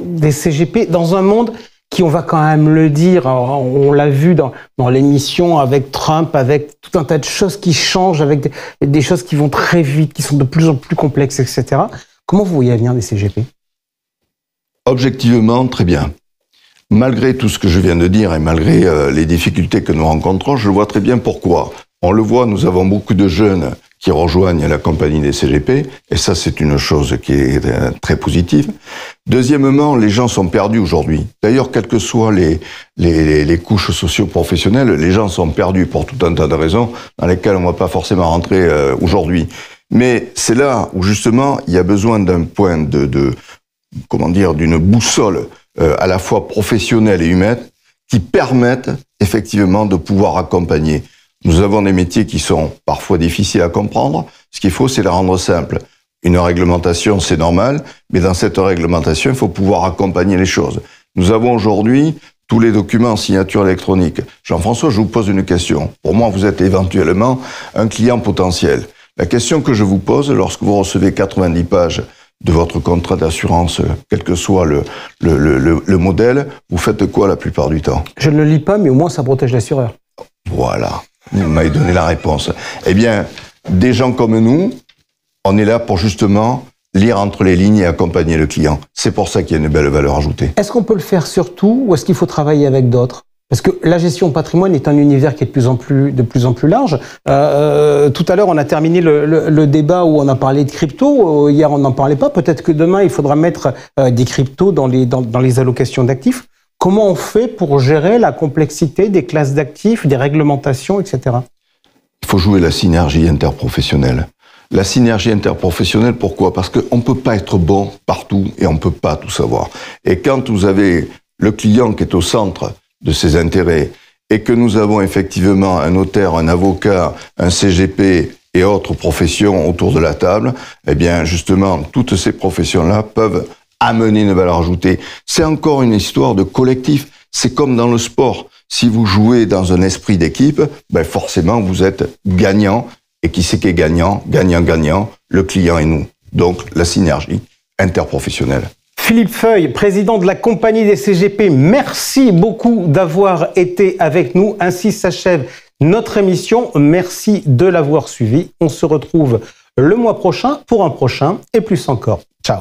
des CGP dans un monde qui, on va quand même le dire, on l'a vu dans l'émission avec Trump, avec tout un tas de choses qui changent, avec des choses qui vont très vite, qui sont de plus en plus complexes, etc. Comment vous voyez l'avenir des CGP ? Objectivement, très bien. Malgré tout ce que je viens de dire et malgré les difficultés que nous rencontrons, je vois très bien pourquoi. On le voit, nous avons beaucoup de jeunes qui rejoignent la compagnie des CGP, et ça c'est une chose qui est très positive. Deuxièmement, les gens sont perdus aujourd'hui. D'ailleurs, quelles que soient les couches socio-professionnelles, les gens sont perdus pour tout un tas de raisons dans lesquelles on ne va pas forcément rentrer aujourd'hui. Mais c'est là où justement il y a besoin d'un point d'une boussole à la fois professionnelle et humaine qui permettent effectivement de pouvoir accompagner. Nous avons des métiers qui sont parfois difficiles à comprendre. Ce qu'il faut, c'est les rendre simples. Une réglementation, c'est normal, mais dans cette réglementation, il faut pouvoir accompagner les choses. Nous avons aujourd'hui tous les documents en signature électronique. Jean-François, je vous pose une question. Pour moi, vous êtes éventuellement un client potentiel. La question que je vous pose, lorsque vous recevez 90 pages de votre contrat d'assurance, quel que soit le modèle, vous faites quoi la plupart du temps? Je ne le lis pas, mais au moins ça protège l'assureur. Voilà, vous m'avez donné la réponse. Eh bien, des gens comme nous, on est là pour justement lire entre les lignes et accompagner le client. C'est pour ça qu'il y a une belle valeur ajoutée. Est-ce qu'on peut le faire sur tout ou est-ce qu'il faut travailler avec d'autres? Parce que la gestion patrimoine est un univers qui est de plus en plus large. Tout à l'heure, on a terminé le débat où on a parlé de crypto. Hier, on n'en parlait pas. Peut-être que demain, il faudra mettre des cryptos dans les allocations d'actifs. Comment on fait pour gérer la complexité des classes d'actifs, des réglementations, etc.? Il faut jouer la synergie interprofessionnelle. La synergie interprofessionnelle, pourquoi? Parce qu'on ne peut pas être bon partout et on ne peut pas tout savoir. Et quand vous avez le client qui est au centre de ses intérêts et que nous avons effectivement un notaire, un avocat, un CGP et autres professions autour de la table, eh bien justement, toutes ces professions-là peuvent amener une valeur ajoutée. C'est encore une histoire de collectif. C'est comme dans le sport. Si vous jouez dans un esprit d'équipe, ben forcément vous êtes gagnant. Et qui c'est qui est gagnant? Gagnant, le client et nous. Donc la synergie interprofessionnelle. Philippe Feuille, président de la compagnie des CGP, merci beaucoup d'avoir été avec nous. Ainsi s'achève notre émission. Merci de l'avoir suivi. On se retrouve le mois prochain pour un prochain et plus encore. Ciao.